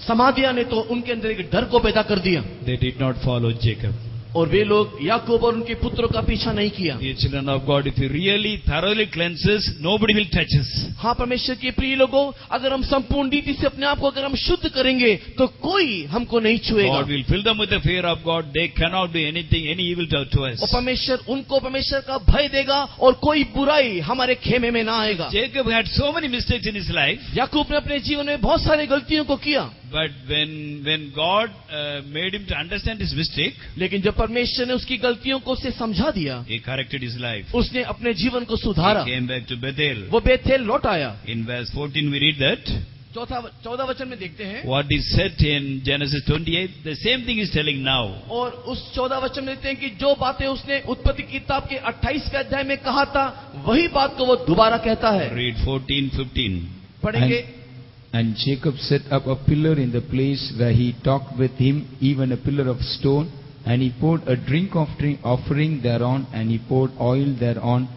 समा दिया, ने तो उनके अंदर एक डर को पैदा कर दिया। They did not follow Jacob. और वे लोग याकूब और उनके पुत्रों का पीछा नहीं किया। Dear children of God, if you really thoroughly cleanses, nobody will touch us. हाँ परमेश्वर के प्रिय लोगों, अगर हम संपूर्ण रीति से अपने आप को अगर हम शुद्ध करेंगे तो कोई हमको नहीं छुएगा। God will fill them with the fear of God. They cannot do anything, any evil to us. और परमेश्वर उनको परमेश्वर का भय देगा और कोई बुराई हमारे खेमे में ना आएगा। Jacob had so many mistakes in his life, याकूब ने अपने जीवन में बहुत सारी गलतियों को किया, but when God made him to understand his mistake, लेकिन जब परमेश्वर ने उसकी गलतियों को उसे समझा दिया, he corrected his life. उसने अपने जीवन को सुधारा। He came back to Bethel. वो बेथेल लौट आया। In verse 14 we read that 14 वचन में देखते हैं, what is said in Genesis 28, the same thing is telling now. और उस 14 वचन में देखते हैं कि जो बातें उसने उत्पत्ति किताब के 28वें अध्याय में कहा था वही बात को वो दोबारा कहता है। Read 14-15. पढ़ेंगे। And Jacob set up a pillar in the place where he talked with him, even a pillar of stone, and he poured a drink offering thereon, and he poured oil thereon,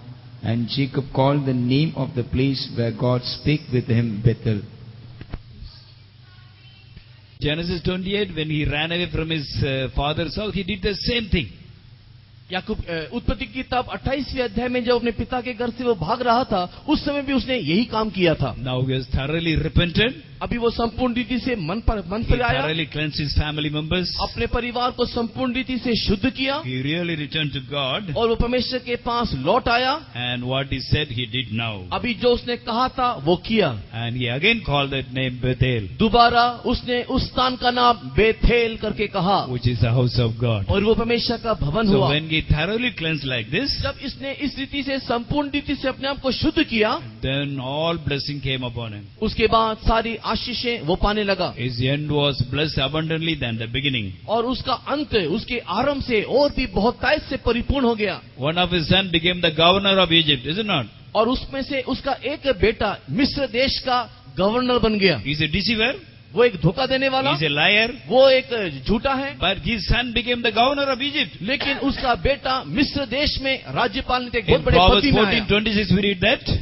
and Jacob called the name of the place where God spake with him Bethel. Genesis 28, when he ran away from his father's house, he did the same thing. याकूब उत्पत्ति की किताब 28वें अध्याय में जब अपने पिता के घर से वो भाग रहा था उस समय भी उसने यही काम किया था। Now he has thoroughly repented. अभी वो संपूर्ण रीति से मन He पर आया, thoroughly cleansed his family members. अपने परिवार को संपूर्ण रीति से शुद्ध किया He really returned to God. और वो परमेश्वर के पास लौट आया। And what he said, he did now. अभी जो उसने कहा था वो किया। And he again called that name Bethel, दोबारा उसने उस स्थान का नाम बेथेल करके कहा, which is the house of God. और वो परमेश्वर का भवन So हुआ। when he thoroughly cleansed like this, जब इसने इस रीति से संपूर्ण रीति से अपने आप को शुद्ध किया, then all blessing came upon him. उसके बाद सारी आशीषें वो पाने लगा His end was blessed abundantly than the beginning. और उसका अंत उसके आरंभ से और भी बहुतायत से परिपूर्ण हो गया। One of his sons became the governor of Egypt, is it not? और उसमें से उसका एक बेटा मिस्र देश का गवर्नर बन गया। He's a deceiver, वो एक धोखा देने वाला, he's a liar, वो एक झूठा है, but his son became the governor of Egypt. लेकिन उसका बेटा मिस्र देश में राज्यपाल ने एक In बहुत बड़े Proverbs पद में आया। 14:26 we read that.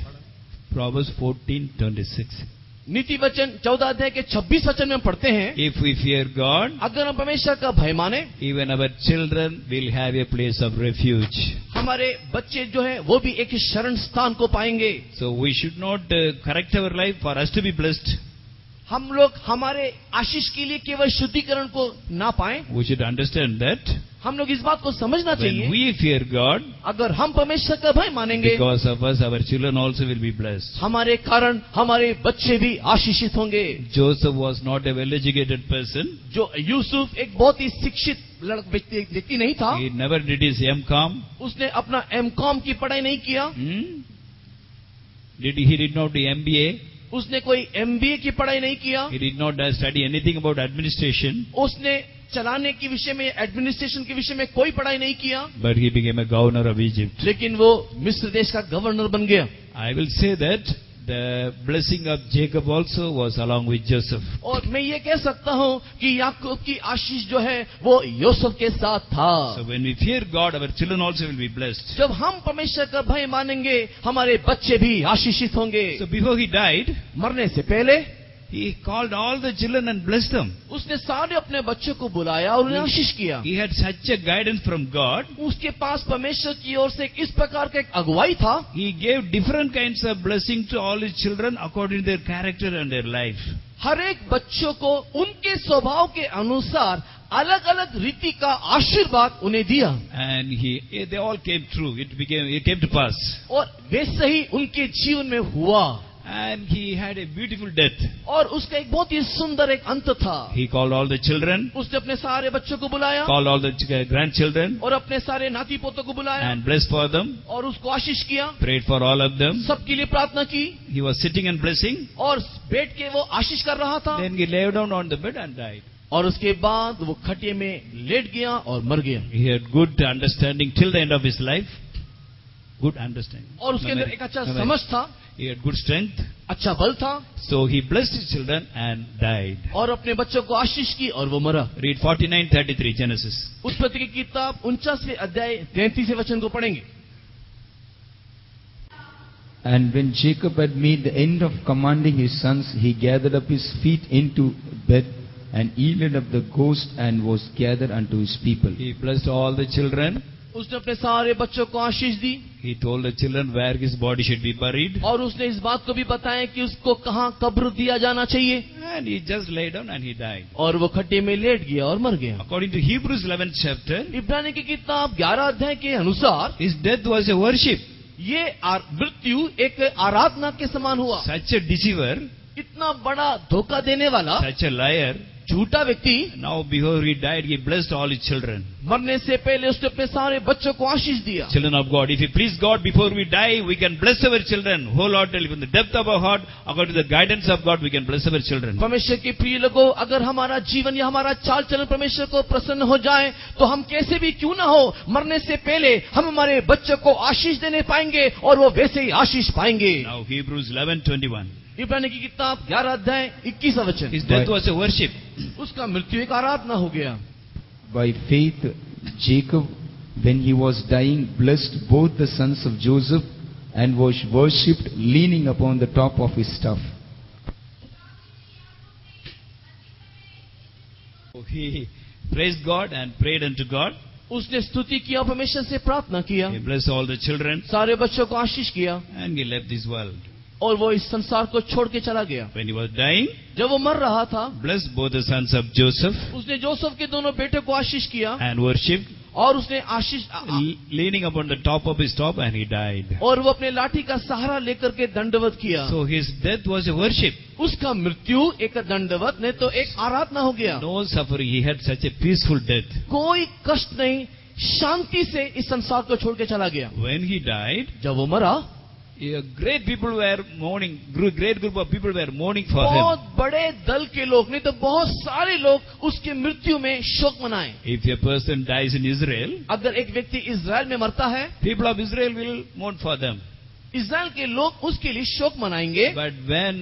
Proverbs 14:26. नीति वचन 14 अध्याय के 26 वचन में हम पढ़ते हैं, If we fear God, अगर हम परमेश्वर का भय माने, even our children will have a place of refuge. हमारे बच्चे जो हैं वो भी एक शरण स्थान को पाएंगे। So we should not correct our life for us to be blessed. हम लोग हमारे आशीष के लिए केवल शुद्धिकरण को ना पाएं, We should understand that हम लोग इस बात को समझना when चाहिए, we fear God, अगर हम परमेश्वर का भय मानेंगे because of us, our children also will be blessed. हमारे कारण हमारे बच्चे भी आशीषित होंगे। Joseph was not a well-educated person. जो यूसुफ एक बहुत ही शिक्षित व्यक्ति नहीं था, He never did his M.Com. उसने अपना M.Com की पढ़ाई नहीं किया, He did not do MBA. उसने कोई MBA की पढ़ाई नहीं किया, He did not study anything about administration. उसने चलाने के विषय में एडमिनिस्ट्रेशन के विषय में कोई पढ़ाई नहीं किया, But he became a governor of Egypt. लेकिन वो मिस्र देश का गवर्नर बन गया। I will say that the blessing of Jacob also was along with Joseph. और मैं ये कह सकता हूँ कि याकूब की आशीष जो है वो यूसुफ के साथ था। So when we fear God, our children also will be blessed. जब हम परमेश्वर का भय मानेंगे हमारे बच्चे भी आशीषित होंगे। So before he died, मरने से पहले he called all the children and blessed them. उसने सारे अपने बच्चों को बुलाया और उन्हें आशीष किया। He had such a guidance from God. उसके पास परमेश्वर की ओर से इस प्रकार का एक अगुवाई था। He gave different kinds of blessing to all his children according to their character and their life. हर एक बच्चों को उनके स्वभाव के अनुसार अलग अलग रीति का आशीर्वाद उन्हें दिया। And they all came true. It came to pass. और वैसे ही उनके जीवन में हुआ। And he had a beautiful death. और उसका एक बहुत ही सुंदर एक अंत था। He called all the children. उसने अपने सारे बच्चों को बुलाया। Called all the grandchildren. और अपने सारे नाती पोतों को बुलाया। And blessed for them. और उसको आशीष किया। Prayed for all of them. सबके लिए प्रार्थना की। He was sitting and blessing. और बैठ के वो आशीष कर रहा था। Then he lay down on the bed and died. और उसके बाद वो खटिया में लेट गया और मर गया। He had good understanding till the end of his life. Good understanding. और उसके अंदर एक अच्छा समझ था। He had good strength. अच्छा बल था। So he blessed his children and died. और अपने बच्चों को आशीष की और वो मरा। Read 49:33 Genesis. उत्पत्ति की किताब 49वें अध्याय 33वें वचन को पढ़ेंगे। And when Jacob had made the end of commanding his sons, he gathered up his feet into bed and yielded up the ghost and was gathered unto his people. He blessed all the children. उसने अपने सारे बच्चों को आशीष दी। He told the children where his body should be buried. और उसने इस बात को भी बताया कि उसको कहाँ कब्र दिया जाना चाहिए। And he just lay down and he died. और वो खड्डे में लेट गया और मर गया। According to Hebrews 11th chapter, इब्रानी की किताब 11 अध्याय के अनुसार his death was a worship. ये मृत्यु एक आराधना के समान हुआ। Such a deceiver, इतना बड़ा धोखा देने वाला, such a liar. झूठा व्यक्ति, Now before he died, he blessed all his children. मरने से पहले उसने अपने सारे बच्चों को आशीष दिया। Children of God, if you please God before we die, we can bless our children wholeheartedly from the depth of our heart. According to the guidance of God, we can bless our children. परमेश्वर के प्रिय लोगों, अगर हमारा जीवन या हमारा चाल चलन परमेश्वर को प्रसन्न हो जाए, तो हम कैसे भी क्यों ना हो, मरने से पहले हम हमारे बच्चों को आशीष देने पाएंगे और वो वैसे ही आशीष पाएंगे। Now Hebrews 11:21. इब्रानी की किताब 11 अध्याय 21 वचन। His death was a worship. उसका मृत्यु एक आराधना हो गया। By faith, Jacob, when he was dying, blessed both the sons of Joseph and was worshipped leaning upon the top of his staff. He praised God and prayed unto God. उसने स्तुति किया, परमेश्वर से प्रार्थना किया, He blessed all the children सारे बच्चों को आशीष किया and he left this world. और वो इस संसार को छोड़ के चला गया। When he was dying, जब वो मर रहा था, blessed both the sons of Joseph उसने जोसेफ के दोनों बेटे को आशीष किया and worshipped, और उसने आशीष leaning upon the top of his top, and he died. और वो अपने लाठी का सहारा लेकर के दंडवत किया। So his death was a worship. उसका मृत्यु एक दंडवत नहीं तो एक आराधना हो गया। No suffering. He had such a peaceful death. कोई कष्ट नहीं, शांति से इस संसार को छोड़ के चला गया। When he died, जब वो मरा, a great people were mourning. Great group of people were mourning for him. बहुत बड़े दल के लोग, नहीं तो बहुत सारे लोग उसके मृत्यु में शोक मनाए। If a person dies in Israel, अगर एक व्यक्ति इजराइल में मरता है, people of Israel will mourn for them. Israel के लोग उसके लिए शोक मनाएंगे। But when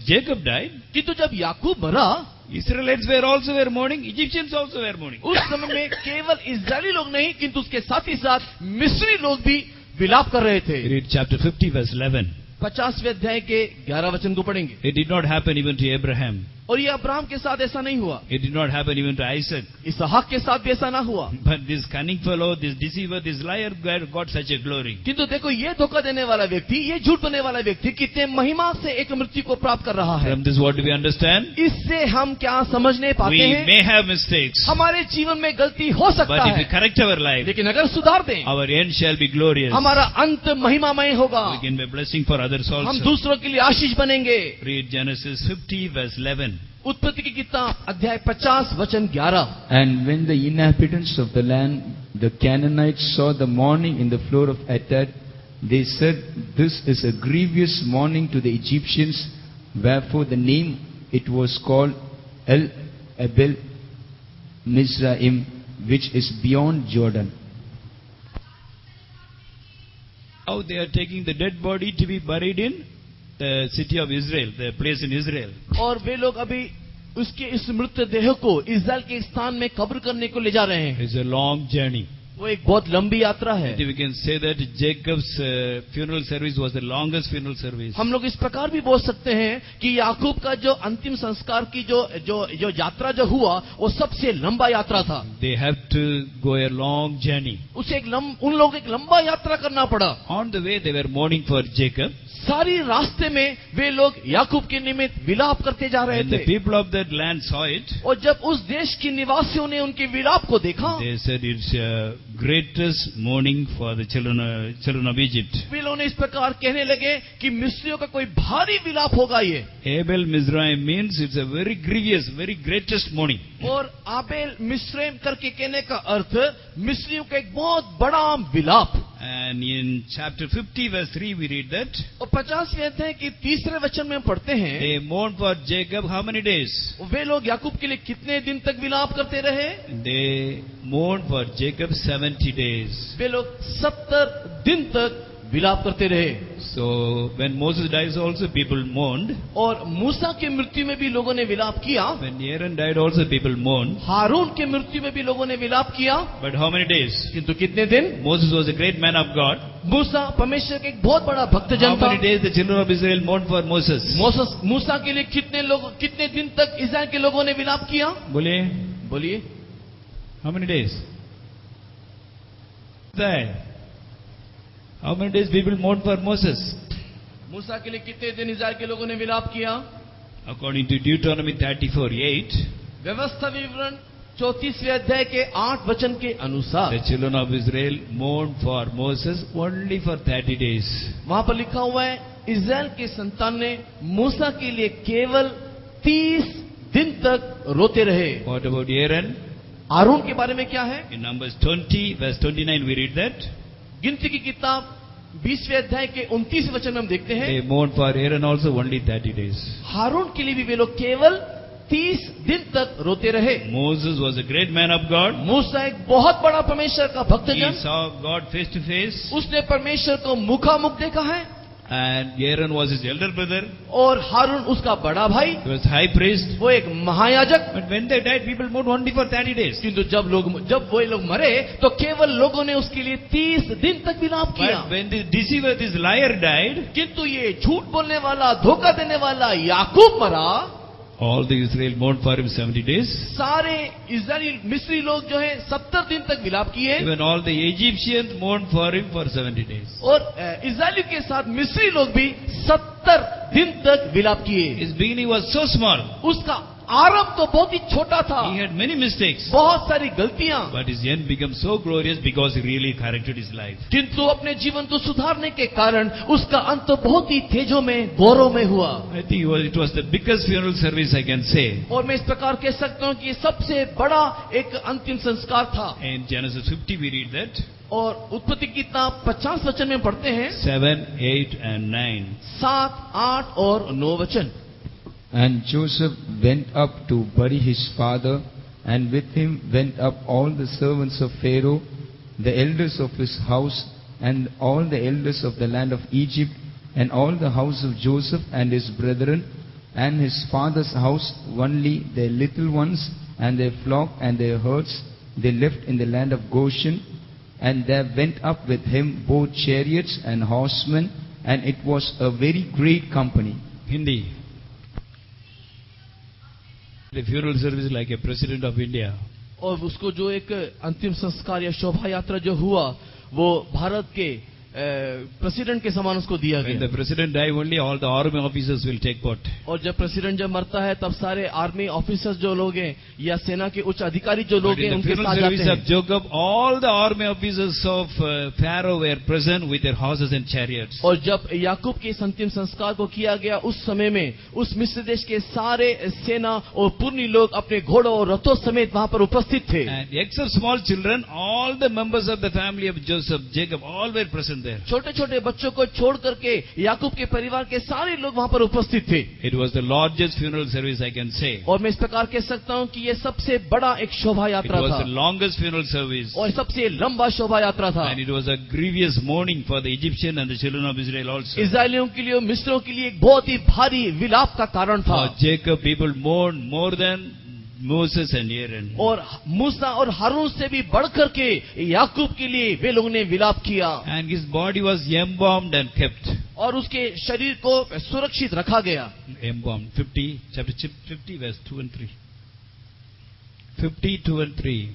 Jacob died, किंतु जब याकूब मरा, Israelites were mourning. Egyptians also were mourning. उस समय में केवल इजरायली लोग नहीं, किंतु उसके साथ ही साथ मिस्री लोग भी विलाप कर रहे थे। Read chapter 50 verse 11. 50वें अध्याय के 11 वचन को पढ़ेंगे। It did not happen even to Abraham. और ये अब्राहम के साथ ऐसा नहीं हुआ, It did not happen even to Isaac. इसहाक के साथ भी ऐसा ना हुआ। But this cunning fellow, this deceiver, this liar got such a glory. किंतु देखो, ये धोखा देने वाला व्यक्ति, ये झूठ बोलने वाला व्यक्ति कितने महिमा से एक मृत्यु को प्राप्त कर रहा है। From this what do we understand? इससे हम क्या समझने पाते We हैं? may have mistakes. हमारे जीवन में गलती हो सकता But if we है, correct our life, लेकिन अगर सुधार दें, our end shall be glorious. हमारा अंत महिमामय होगा। We can be a blessing for others हम also. दूसरों के लिए आशीष बनेंगे। Read Genesis 50 verse 11. उत्पत्ति की किताब अध्याय 50 वचन 11। And when the inhabitants of the land, the Canaanites, saw the mourning in the floor of Atad, they said, "This is a grievous mourning to the Egyptians, wherefore the name it was called El Abel Mizraim, which is beyond Jordan." Now they are taking the dead body to be buried in the city of Israel, the place in Israel. और वे लोग अभी उसके इस मृत देह को इस्राएल के स्थान में कब्र करने को ले जा रहे हैं। It's a long journey. वो एक बहुत लंबी यात्रा है। We can say that Jacob's funeral service was the longest funeral service. हम लोग इस प्रकार भी बोल सकते हैं कि याकूब का जो अंतिम संस्कार की जो यात्रा जो हुआ वो सबसे लंबा यात्रा था। They have to go a long journey. उसे उन लोग एक लंबा यात्रा करना पड़ा। On the way they were mourning for Jacob. सारी रास्ते में वे लोग याकूब के निमित्त विलाप करते जा रहे When the थे। people of that land saw it, और जब उस देश के निवासियों ने उनके विलाप को देखा, they said it's a greatest mourning for the children of Egypt. वे लोगों ने इस प्रकार कहने लगे कि मिस्रियों का कोई भारी विलाप होगा ये। Abel Mizraim means it's a very grievous, very greatest mourning. और आबेल मिस्रैम करके कहने का अर्थ मिस्रियों का एक बहुत बड़ा विलाप। And in chapter 50 verse 3 we read that और 50वें अध्याय की 3रे वचन में हम पढ़ते हैं, they mourned for Jacob how many days? वे लोग याकूब के लिए कितने दिन तक विलाप करते रहे? They mourned for Jacob 70 days. वे लोग 70 दिन तक विलाप करते रहे। So when Moses dies also people mourned. और मूसा की मृत्यु में भी लोगों ने विलाप किया। When Aaron died also people mourned. हारून की मृत्यु में भी लोगों ने विलाप किया। But how many days? किंतु कितने दिन? Moses was a great man of God. मूसा परमेश्वर के एक बहुत बड़ा भक्तजन How था। many days the children of Israel mourned for Moses? मूसा के लिए कितने दिन तक इस्राएल के लोगों ने विलाप किया? बोलिए। How many days? How many days people mourned for Moses? मूसा के लिए कितने दिन इस्राएल के लोगों ने विलाप किया? According to Deuteronomy 34:8, व्यवस्था विवरण 34वें अध्याय के 8 वचन के अनुसार the children of Israel mourned for Moses only for 30 days. वहां पर लिखा हुआ है इस्राएल के संतान ने मूसा के लिए केवल 30 दिन तक रोते रहे। What about Aaron? हारून के बारे में क्या है? In Numbers 20 verse 29 we read that गिनती की किताब 20वें अध्याय के 29 वचन में हम देखते हैं they mourned for Aaron also only 30 days. हारून के लिए भी वे लोग केवल 30 दिन तक रोते रहे। Moses was a great man of God. मूसा एक बहुत बड़ा परमेश्वर का He भक्तजन, saw God face to face. उसने परमेश्वर को मुखामुख देखा है। And Aaron was his elder brother. और हारून उसका बड़ा भाई, He was high priest. वो एक महायाजक। But when they died, people mourned only for 30 days. किंतु जब वो लोग मरे तो केवल लोगों ने उसके लिए 30 दिन तक विलाप किया। But when this deceiver, this liar died, किंतु ये झूठ बोलने वाला, धोखा देने वाला याकूब मरा, all the Israel mourned for him 70 days. सारे इस्राएली मिस्री लोग जो है 70 दिन तक विलाप किए। Even all the Egyptians mourned for him for 70 days. और इस्राएली के साथ मिस्री लोग भी 70 दिन तक विलाप किए। His beginning was so small. उसका आरंभ तो बहुत ही छोटा था, He had many mistakes. बहुत सारी गलतियां, But his end became so glorious because he really corrected his life. किंतु अपने जीवन को सुधारने के कारण उसका अंत तो बहुत ही तेजों में, गौरव में हुआ। I think it was the biggest funeral service I can say. और मैं इस प्रकार कह सकता हूँ कि ये सबसे बड़ा एक अंतिम संस्कार था। In Genesis 50 we read that और उत्पत्ति की किताब 50 वचन में पढ़ते हैं 7, 8 and 9. 7, 8 और 9 वचन। And Joseph went up to bury his father, and with him went up all the servants of Pharaoh, the elders of his house, and all the elders of the land of Egypt, and all the house of Joseph and his brethren, and his father's house, only their little ones, and their flock and their herds, they left in the land of Goshen. And there went up with him both chariots and horsemen, and it was a very great company. Hindi. The funeral service like a president of India. और उसको जो एक अंतिम संस्कार या शोभा यात्रा जो हुआ वो भारत के प्रेसिडेंट के समान उसको दिया When गया। the president dies, only all the army officers will take part. और जब प्रेसिडेंट जब मरता है तब सारे आर्मी ऑफिसर्स जो लोग हैं या सेना के उच्च अधिकारी जो लोग But हैं in the उनके funeral साथ service जाते of हैं। Jacob, all the army officers of Pharaoh were present with their horses and chariots. और जब याकूब के इस अंतिम संस्कार को किया गया उस समय में उस मिस्र देश के सारे सेना और पुर्णी लोग अपने घोड़ों और रथों समेत वहां पर उपस्थित थे। And except small children, all the members of the family of Jacob, all were present there. छोटे छोटे बच्चों को छोड़ करके याकूब के परिवार के सारे लोग वहां पर उपस्थित थे। It was the largest funeral service I can say. और मैं इस प्रकार कह सकता हूं कि ये सबसे बड़ा एक शोभा It यात्रा was था the longest funeral service. और सबसे लंबा शोभा यात्रा था। And it was a grievous mourning for the Egyptian and the children of Israel also. इस्राएलियों के लिए, मिस्रों के लिए एक बहुत ही भारी विलाप का कारण था। For Jacob, people mourned more than Moses and Aaron. और मूसा और हारून से भी बढ़ करके याकूब के लिए वे लोगों ने विलाप किया, And his body was embalmed and kept. और उसके शरीर को सुरक्षित रखा गया। Embalmed. 50, chapter 50, verse 2 and 3. 50, 2 and 3.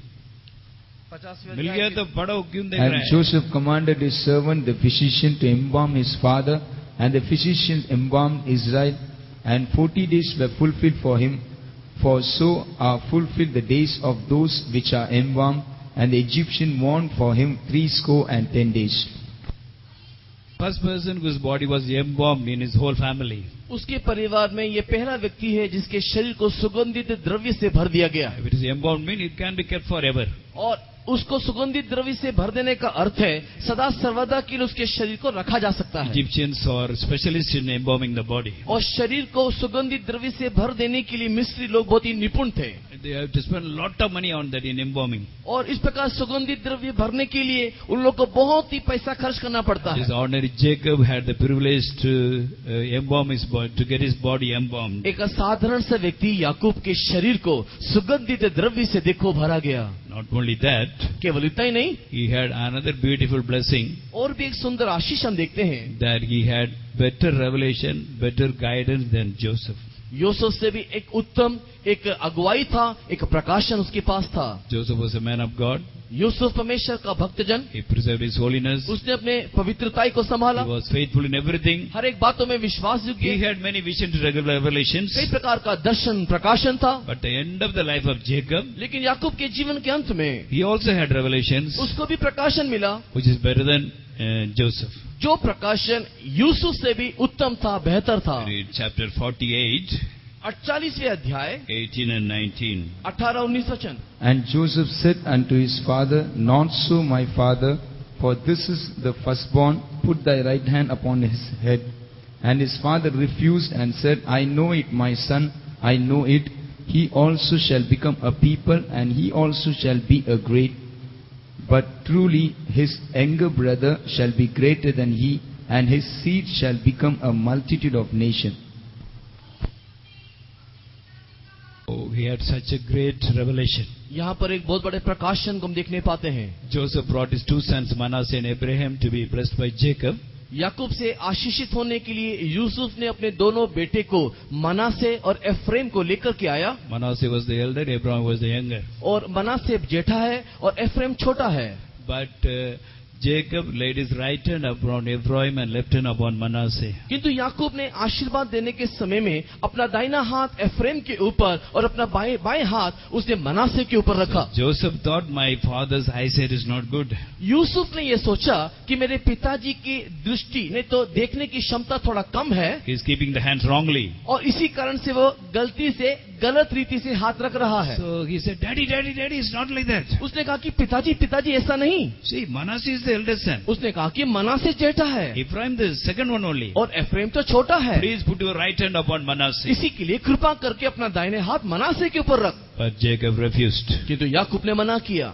मिल गया तो पढ़ो, क्यों देख And रहे हैं? Joseph commanded his servant, the physician, to embalm his father, and the physician embalmed Israel, and 40 days were fulfilled for him, for so are fulfilled the days of those which are embalmed, and the Egyptian mourned for him 70 days. First person whose body was embalmed in his whole family. उसके परिवार में ये पहला व्यक्ति है जिसके शरीर को सुगंधित द्रव्य से भर दिया गया। If it is embalmed, means it can be kept forever. और उसको सुगंधित द्रव्य से भर देने का अर्थ है सदा सर्वदा के लिए उसके शरीर को रखा जा सकता है। Egyptians are specialists in embalming the body. और शरीर को सुगंधित द्रव्य से भर देने के लिए मिस्री लोग बहुत ही निपुण थे। They have to spend a lot of money on that in embalming. और इस प्रकार सुगंधित द्रव्य भरने के लिए उन लोग को बहुत ही पैसा खर्च करना पड़ता This है। ordinary Jacob had the privilege to embalm his body, to get his body embalmed. एक असाधारण सा व्यक्ति याकूब के शरीर को सुगंधित द्रव्य से देखो भरा गया। Not only that, केवल इतना ही नहीं, he had another beautiful blessing, और भी एक सुंदर आशीष हम देखते हैं। that he had better revelation, better guidance than Joseph. Yusuf से भी एक उत्तम एक अगुवाई था, एक प्रकाशन उसके पास था। Joseph was a man of God. Yusuf परमेश्वर का भक्तजन, He preserved his holiness. उसने अपने पवित्रताई को He संभाला, was faithful in everything. हर एक बातों में विश्वास He योग्य, had many visions, revelations. कई प्रकार का दर्शन प्रकाशन था। But the end of the life of Jacob, लेकिन याकूब के जीवन के अंत में he also had revelations, उसको भी प्रकाशन मिला, which is better than Joseph. जो प्रकाशन यूसुफ से भी उत्तम था, बेहतर था। Read chapter 48, 48वें अध्याय 18 and 19. 18-19 वचन। And Joseph said unto his father, Not so, my father, for this is the firstborn. Put thy right hand upon his head. And his father refused and said, I know it, my son, I know it. He also shall become a people, and he also shall be a great. But truly his younger brother shall be greater than he, and his seed shall become a multitude of nations. Oh, he had such a great revelation. यहाँ पर एक बहुत बड़े प्रकाशन को हम देखने पाते हैं। Joseph brought his two sons, Manasseh and Abraham, to be blessed by Jacob. याकूब से आशीषित होने के लिए यूसुफ ने अपने दोनों बेटे को मनासे और एफ्रेम को लेकर के आया। Manasseh was the elder, Abraham was the younger. और मनासे जेठा है और एफ्रेम छोटा है। But Jacob laid his right hand upon Ephraim and left hand upon Manasseh. किंतु याकूब ने आशीर्वाद देने के समय में अपना दाहिना हाथ एफ्रेम के ऊपर और अपना बाएं हाथ उसने मनासे के ऊपर रखा। Joseph thought, my father's eyesight is not good. Yusuf ने ये सोचा कि मेरे पिताजी की दृष्टि नहीं तो देखने की क्षमता थोड़ा कम है, He is keeping the hands wrongly. और इसी कारण से वो गलती से गलत रीति से हाथ रख रहा है। So he said, Daddy, Daddy, Daddy, it's not like that. उसने कहा कि पिताजी पिताजी ऐसा नहीं। See, Manasseh is the eldest son. उसने कहा कि मनासे जेठा है Ephraim the second one only. और एफ्रेम तो छोटा है। Please put your right hand upon Manasseh. इसी के लिए कृपा करके अपना दाहिने हाथ मनासे के ऊपर रख। But Jacob refused. किंतु याकूब ने मना किया।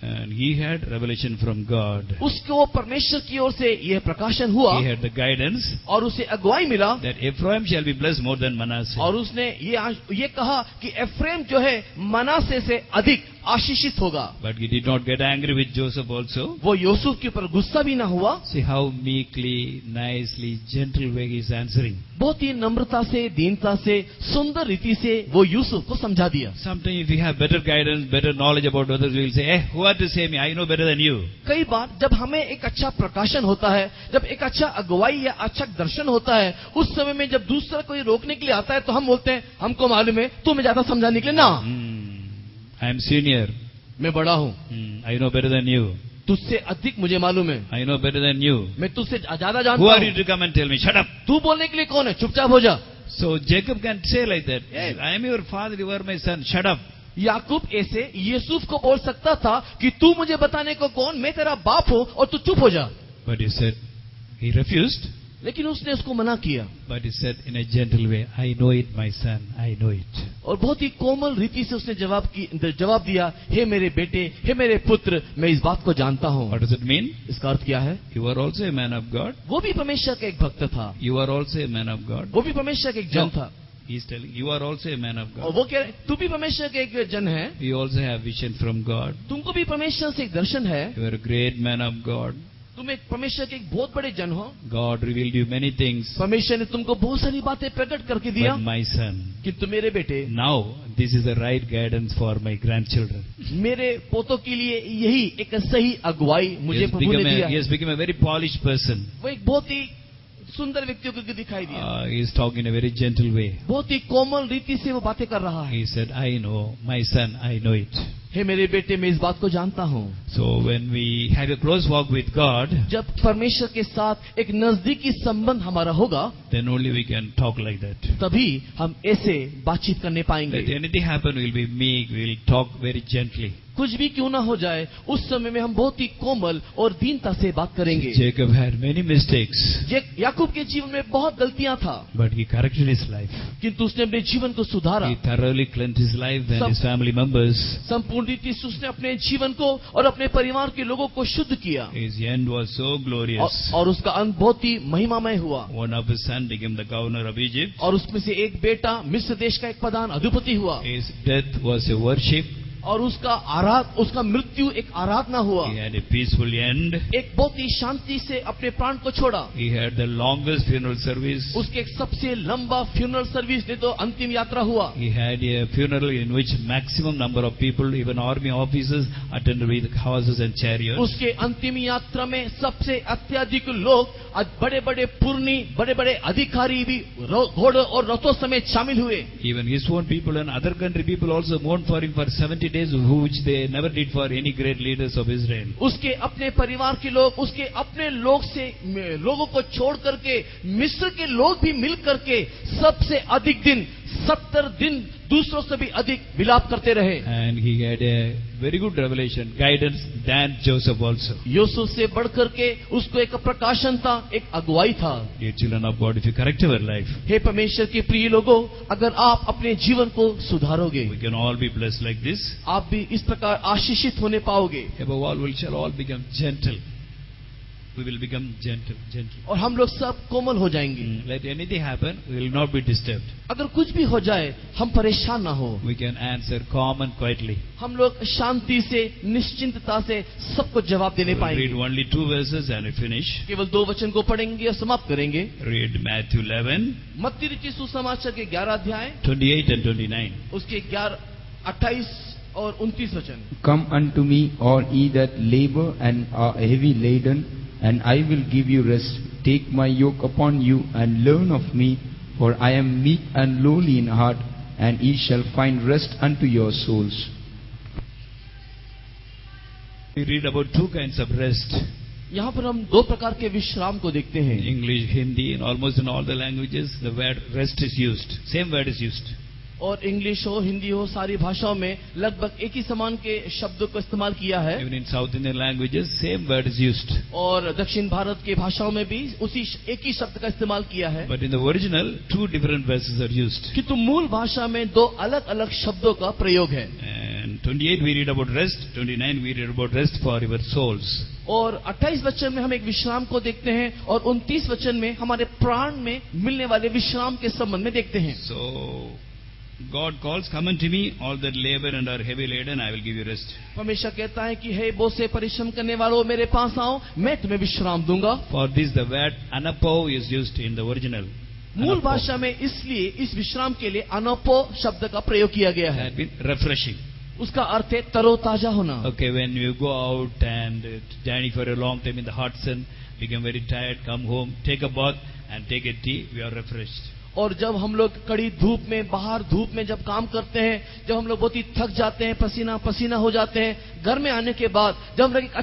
And he had revelation from God. उसको परमेश्वर की ओर से यह प्रकाशन हुआ He had the guidance और उसे अगुवाई मिला, that Ephraim shall be blessed more than Manasseh. और उसने ये कहा कि एफ्रेम जो है मनासे से अधिक आशीषित होगा। But he did not get angry with Joseph also. वो यूसुफ के ऊपर गुस्सा भी ना हुआ। See how meekly, nicely, gentle way he is answering. बहुत ही नम्रता से, दीनता से, सुंदर रीति से वो यूसुफ को समझा दिया। Sometimes if we have better guidance, better knowledge about others, we will say, hey, who are to say me? I know better than you. कई बार जब हमें एक अच्छा प्रकाशन होता है, जब एक अच्छा अगुवाई या अच्छा दर्शन होता है, उस समय में जब दूसरा कोई रोकने के लिए आता है तो हम बोलते हैं हमको मालूम है, तुम्हें ज्यादा समझाने के लिए ना, I am senior. मैं बड़ा हूँ, I know better than you. तुझसे अधिक मुझे मालूम है, I know better than you. मैं तुझसे ज्यादा Who जानता are you हूँ, to come and tell me? Shut up. तू बोलने के लिए कौन है, चुपचाप हो जा। So Jacob can say like that. Hey, I am your father, you are my son. Shut up. याकूब ऐसे यूसुफ को बोल सकता था कि तू मुझे बताने को कौन, मैं तेरा बाप हूँ और तू चुप हो जा। But he said, he refused. लेकिन उसने उसको मना किया But he said in a gentle way, I know it, my son, I know it. और बहुत ही कोमल रीति से उसने जवाब दिया, हे मेरे बेटे, हे मेरे पुत्र, मैं इस बात को जानता हूँ। What does it mean? इसका अर्थ क्या है? You are also a man of God. वो भी परमेश्वर का एक भक्त था, You are also a man of God. वो भी परमेश्वर का एक जन था। He is telling, you are also a man of और God. वो कह रहे तू भी परमेश्वर के एक जन है, You also have vision from God. तुमको भी परमेश्वर से एक दर्शन है, You are a great man of God. तुम एक परमेश्वर के एक बहुत बड़े जन हो, God revealed you many things. परमेश्वर ने तुमको बहुत सारी बातें प्रकट करके दिया, But my son, किंतु मेरे बेटे, now this is the right guidance for my grandchildren. मेरे पोतों के लिए यही एक सही अगुवाई मुझे प्रभु ने दिया He है। has become a very polished person. वो एक बहुत ही सुंदर व्यक्तियों को दिखाई दिया, He is talking in a very gentle way. बहुत ही कोमल रीति से वो बातें कर रहा है। He said, I know, my son, I know it. हे मेरे बेटे, मैं इस बात को जानता हूँ। So when we have a close walk with God, जब परमेश्वर के साथ एक नजदीकी संबंध हमारा होगा, then only we can talk like that. तभी हम ऐसे बातचीत करने पाएंगे। Let anything happen, we'll be meek, we'll talk very gently. कुछ भी क्यों ना हो जाए, उस समय में हम बहुत ही कोमल और दीनता से बात करेंगे। Jacob had many mistakes, याकूब के जीवन में बहुत गलतियां था, but he corrected his life. किंतु उसने अपने जीवन को सुधारा। He thoroughly cleansed his life and his family members. संपूर्ण रीति से उसने अपने जीवन को और अपने परिवार के लोगों को शुद्ध किया, His end was so glorious. और उसका अंत बहुत ही महिमामय हुआ। One of his sons became the governor of Egypt. और उसमें से एक बेटा मिस्र देश का एक प्रधान अधिपति हुआ, His death was a worship. और उसका मृत्यु एक आराधना हुआ। He had a peaceful end. एक बहुत ही शांति से अपने प्राण को छोड़ा। He had the longest funeral service. उसके एक सबसे लंबा फ्यूनरल सर्विस ने तो अंतिम यात्रा हुआ। He had a funeral in which maximum number of people, even army officers, attended with horses and chariots. उसके अंतिम यात्रा में सबसे अत्यधिक लोग, बड़े बड़े पुरनी, बड़े बड़े अधिकारी भी घोड़ों और रथों समेत शामिल हुए। Even his own people and other country people also mourned for him for 70 days, which they never did for any great leaders of Israel. उसके अपने परिवार के लोग, उसके अपने लोगों को छोड़ करके मिस्र के लोग भी मिल करके सबसे अधिक दिन, 70 दिन दूसरों से भी अधिक विलाप करते रहे। And he had a very good revelation, guidance than Joseph also. Yusuf से बढ़ करके उसको एक प्रकाशन था, एक अगुवाई था। Dear children of God, if you correct our life, हे परमेश्वर के प्रिय लोगों, अगर आप अपने जीवन को सुधारोगे, we can all be blessed like this. आप भी इस प्रकार आशीषित होने पाओगे। Above all, we shall all become gentle. We will become gentle. और हम लोग सब कोमल हो जाएंगे। Let anything happen, we will not be disturbed. अगर कुछ भी हो जाए, हम परेशान ना हो। We can answer calm and quietly. हम लोग शांति से, निश्चिंतता से सबको जवाब देने We'll read पाएंगे। only 2 verses and we finish. केवल 2 वचन को पढ़ेंगे और समाप्त करेंगे। Read Matthew 11, मत्ती रचित सुसमाचार के 11 अध्याय, 28 and 29. उसके 28 और 29 वचन। Come unto me, all ye that labor and are heavy laden, and I will give you rest. Take my yoke upon you and learn of me, for I am meek and lowly in heart, and ye shall find rest unto your souls. We read about 2 kinds of rest. यहाँ पर हम 2 प्रकार के विश्राम को देखते In हैं। English, Hindi, and almost in all the languages, the word rest is used. Same word is used. और इंग्लिश हो, हिंदी हो, सारी भाषाओं में लगभग एक ही समान के शब्दों को इस्तेमाल किया है। Even in South Indian languages, same word is used. और दक्षिण भारत के भाषाओं में भी उसी एक ही शब्द का इस्तेमाल किया है। But in the original, 2 different verses are used. किंतु मूल भाषा में 2 अलग अलग शब्दों का प्रयोग है। And 28 we read about rest, 29 we read about rest for your souls. और 28 वचन में हम एक विश्राम को देखते हैं, और 29 वचन में हमारे प्राण में मिलने वाले विश्राम के संबंध में देखते हैं। So, God calls, come unto me, all that labor and are heavy laden, I will give you rest. परमेश्वर कहता है कि हे बहुत से परिश्रम करने वालों, मेरे पास आओ, मैं तुम्हें विश्राम दूंगा। For this the word anapo is used in the original. मूल Anapo. भाषा में इसलिए इस विश्राम के लिए अनपो शब्द का प्रयोग किया गया है। Had been refreshing. उसका अर्थ है तरोताजा होना। Okay, when you go out and journey for a long time in the hot sun, become very tired, come home, take a bath and take a tea, we are refreshed. और जब हम लोग कड़ी धूप में, बाहर धूप में जब काम करते हैं, जब हम लोग बहुत ही थक जाते हैं, पसीना पसीना हो जाते हैं, घर में आने के बाद जब हम लोग एक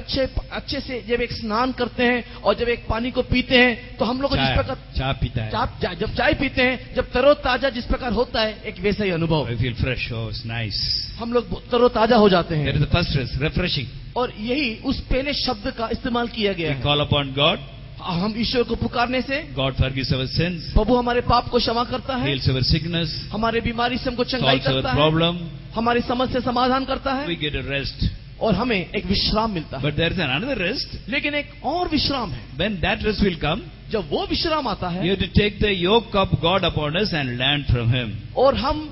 अच्छे से जब एक स्नान करते हैं और जब एक पानी को पीते हैं, तो हम लोग को जिस प्रकार चाय पीता है, जब चाय पीते हैं, जब तरोताजा जिस प्रकार होता है, एक वैसा ही अनुभव। I feel fresh, oh it's nice. हम लोग तरोताजा हो जाते That हैं। is the first rest, refreshing. और यही उस पहले शब्द का इस्तेमाल किया गया We है। call upon God, हम ईश्वर को पुकारने से God forgives our sins, प्रभु हमारे पाप को क्षमा करता है, heals our sickness, हमारे बीमारी से हमको चंगाई solves our करता है, problem. हमारी समस्या समाधान करता है, We get a rest. और हमें एक विश्राम मिलता है। But there is another rest. लेकिन एक और विश्राम है। When that rest will come, जब वो विश्राम आता you है have to take the yoke of God upon us and learn from Him. और हम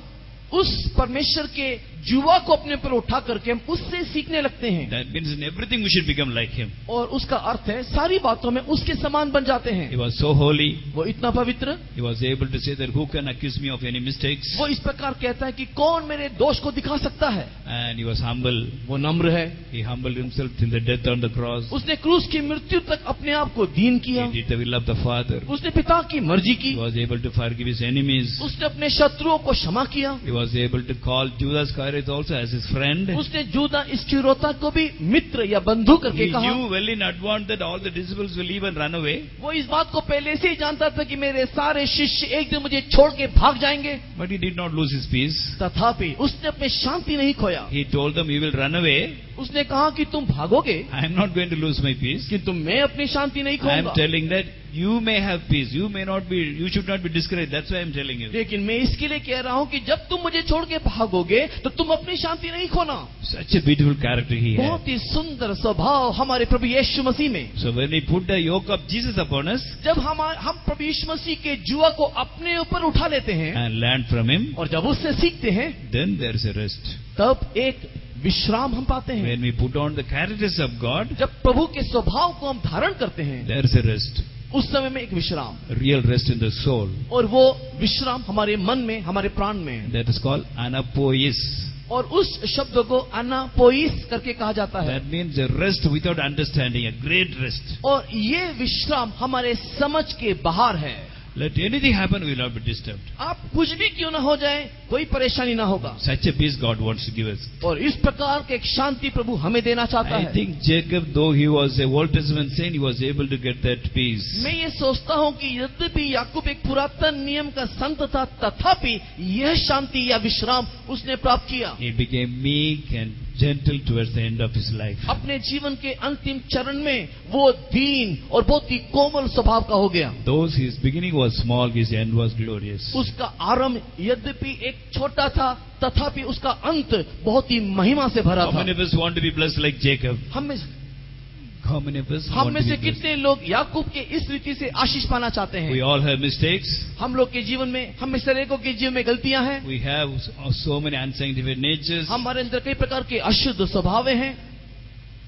उस परमेश्वर के जुआ को अपने पर उठा करके हम उससे सीखने लगते हैं। That means in everything we should become like Him. और उसका अर्थ है सारी बातों में उसके समान बन जाते He हैं। was so holy. वो इतना पवित्र, He was able to say that who can accuse me of any mistakes? वो इस प्रकार कहता है कि कौन मेरे दोष को दिखा सकता है। And he was humble. वो नम्र है। He humbled himself till the death on the cross. उसने क्रूस की मृत्यु तक अपने आप को दीन किया। He did the will of the Father. उसने पिता की मर्जी की। He was able to forgive his enemies. उसने अपने शत्रुओं को क्षमा किया। He was able to call Judas Iscariot also as his friend. उसने जूदा इस्करियोता को भी मित्र या बंधु करके He कहा। knew well in advance that all the disciples will even run away. वो इस बात को पहले से ही जानता था कि मेरे सारे शिष्य एक दिन मुझे छोड़ के भाग जाएंगे। But he did not lose his peace. तथापि उसने अपनी शांति नहीं खोया। He told them, you will run away. उसने कहा कि तुम भागोगे I am not going to lose my peace. किंतु मैं अपनी शांति नहीं I am खोऊंगा। telling that you may have peace. You may not be, you should not be discouraged. That's why I am telling you. लेकिन मैं इसके लिए कह रहा हूँ कि जब तुम मुझे छोड़ के भागोगे तो तुम अपनी शांति नहीं खोना। Such a beautiful character he had. बहुत ही सुंदर स्वभाव हमारे प्रभु यीशु मसीह में। So when he put the yoke of Jesus upon us जब हम प्रभु यीशु मसीह के जुआ को अपने ऊपर उठा लेते हैं and learn from him, और जब उससे सीखते हैं then there is a rest. तब एक विश्राम हम पाते हैं। When we put on the characters of God, जब प्रभु के स्वभाव को हम धारण करते हैं there is a rest. उस समय में एक विश्राम, A real rest in the soul. और वो विश्राम हमारे मन में, हमारे प्राण में है। That is called anapois. और उस शब्द को अनापोइस करके कहा जाता है। That means a rest without understanding, a great rest. और ये विश्राम हमारे समझ के बाहर है। Let anything happen, we will not be disturbed. आप कुछ भी क्यों ना हो जाए, कोई परेशानी ना होगा। Such a peace God wants to give us. और इस प्रकार के एक शांति प्रभु हमें देना चाहता I है। think Jacob, though he was a Old Testament saint, he was able to get that peace. मैं ये सोचता हूँ कि यद्यपि याकूब एक पुरातन नियम का संत था, तथापि यह शांति या विश्राम उसने प्राप्त किया। He became meek and gentle towards the end of his life. अपने जीवन के अंतिम चरण में वो दीन और बहुत ही कोमल स्वभाव का हो गया। Though his beginning was small, his end was glorious. उसका आरंभ यद्यपि एक छोटा था, तथापि उसका अंत बहुत ही महिमा से भरा How था। many of us want to be blessed like Jacob? How many of us हम want में to से be blessed? कितने लोग याकूब के इस रीति से आशीष पाना चाहते We हैं? all have mistakes. हम लोग के जीवन में, हम में से अनेकों के जीवन में गलतियां हैं। We have so many unsanctified natures. हमारे अंदर कई प्रकार के अशुद्ध स्वभाव हैं।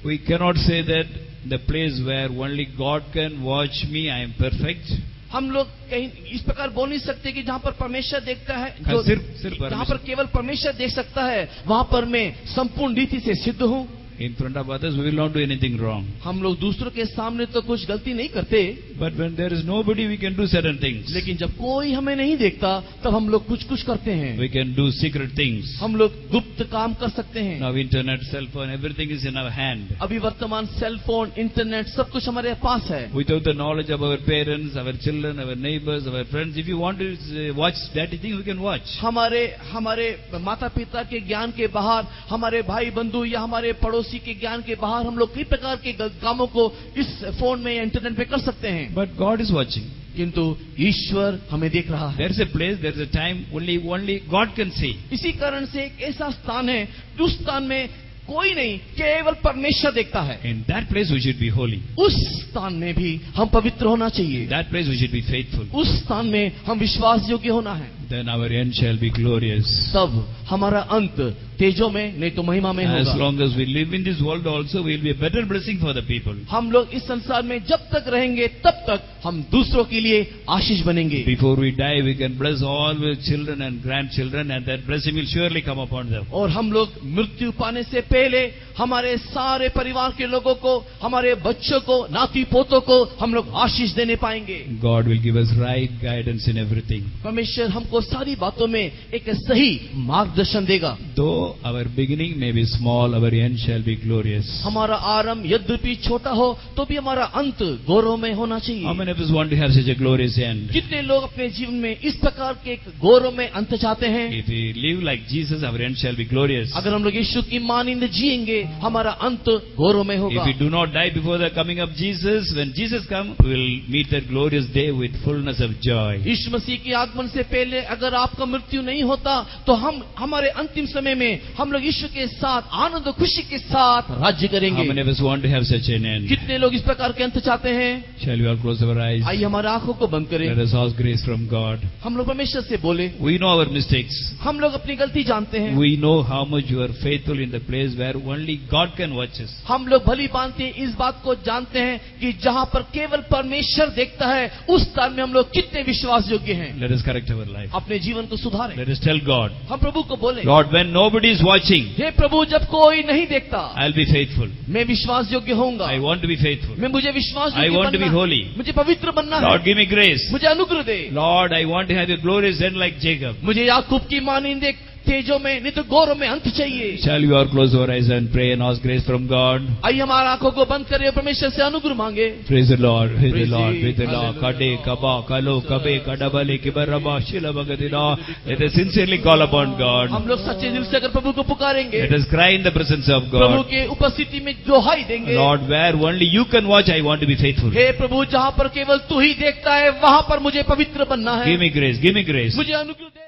We cannot say that the place where only God can watch me, I am perfect. हम लोग कहीं इस प्रकार बोल नहीं सकते कि जहाँ पर परमेश्वर देखता है, हाँ, सिर्फ जहाँ परमेश्वर। पर केवल परमेश्वर देख सकता है, वहाँ पर मैं संपूर्ण रीति से सिद्ध हूँ। In front of others, we will not do anything wrong. हम लोग दूसरों के सामने तो कुछ गलती नहीं करते, But when there is nobody, we can do certain things. लेकिन जब कोई हमें नहीं देखता तब हम लोग कुछ कुछ करते हैं। We can do secret things. हम लोग गुप्त काम कर सकते हैं। Now internet, cell phone, everything is in our hand. अभी वर्तमान सेल फोन, इंटरनेट सब कुछ हमारे पास है। Without the knowledge of our parents, our children, our neighbors, our friends, if you want to watch dirty things, we can watch. हमारे माता पिता के ज्ञान के बाहर, हमारे भाई बंधु या हमारे पड़ोसी के ज्ञान के बाहर हम लोग कई प्रकार के गलत कामों को इस फोन में या इंटरनेट पे कर सकते हैं। But God is watching. किंतु ईश्वर हमें देख रहा है। There is a place, there is a time, only God can see. इसी कारण से एक ऐसा स्थान है, उस स्थान में कोई नहीं, केवल परमेश्वर देखता है। In that place we should be holy. उस स्थान में भी हम पवित्र होना चाहिए। In that place we should be faithful. उस स्थान में हम विश्वास योग्य होना है। Then our end shall be glorious. तब हमारा अंत तेजों में नहीं तो महिमा में As होगा। long as we live in this world also, we will be a better blessing for the people. हम लोग इस संसार में जब तक रहेंगे तब तक हम दूसरों के लिए आशीष बनेंगे। Before we die, we can bless all the children and grandchildren, and that blessing will surely come upon them. और हम लोग मृत्यु पाने से पहले हमारे सारे परिवार के लोगों को, हमारे बच्चों को, नाती पोतों को हम लोग आशीष देने पाएंगे। God will give us right guidance in everything. परमेश्वर हमको सारी बातों में एक सही मार्गदर्शन देगा। Though our beginning may be small, our end shall be glorious. हमारा आरंभ यद्यपि छोटा हो तो भी हमारा अंत गौरव में होना How चाहिए। many of us want to have such a glorious end? कितने लोग अपने जीवन में इस प्रकार के एक गौरव में अंत चाहते हैं? If we live like Jesus, our end shall be glorious. अगर हम लोग यीशु की मानिंद जिएंगे, हमारा अंत गौरव में होगा। If we do not die before the coming of Jesus, when Jesus comes, we will meet that glorious day with fullness of joy. यीशु मसीह के आगमन से पहले अगर आपका मृत्यु नहीं होता तो हम हमारे अंतिम समय में हम लोग यीशु के साथ आनंद और खुशी के साथ राज्य How करेंगे। many of us want to have such an end? कितने लोग इस प्रकार के अंत चाहते हैं? Shall we all close our eyes? आइए हमारे आंखों को बंद करें। Let us ask grace from God. हम लोग परमेश्वर से बोले। We know our mistakes. हम लोग अपनी गलती जानते हैं। We know how much you are faithful in the place where only God can watch us. हम लोग भली भांति इस बात को जानते हैं कि जहाँ पर केवल परमेश्वर देखता है उस स्थान में हम लोग कितने विश्वास योग्य हैं। Let us correct our life. अपने जीवन को सुधारें। Let us tell God, हम प्रभु को बोले, Lord, when nobody is watching, हे प्रभु जब कोई नहीं देखता I'll be faithful. मैं विश्वास योग्य होऊंगा। I want to be faithful. मैं मुझे विश्वास I योग्य want to be बनना है। holy. मुझे पवित्र बनना Lord, है। give me grace. मुझे अनुग्रह दे। Lord, I want to have a glorious end like Jacob. मुझे याकूब की मानिंद एक तेजों में नहीं तो गौरव में अंत चाहिए। Shall we all close our eyes and pray and ask grace from God? आइए हमारी आंखों को बंद करें और परमेश्वर से अनुग्रह मांगे। Praise the Lord, praise the Praise Lord, Him. praise the Lord. Kade, kaba, kalo, kabe, kadabale, kibaraba, shilabagadina. Let us sincerely call upon God. हम लोग सच्चे दिल से अगर प्रभु को पुकारेंगे, Let us cry in the presence of Prabhu God. के उपस्थिति में दोहाई देंगे। Lord, where only you can watch, I want to be faithful. हे प्रभु जहाँ पर केवल तू ही देखता है वहाँ पर मुझे पवित्र बनना है। Give me grace, give me grace. मुझे अनुग्रह दे।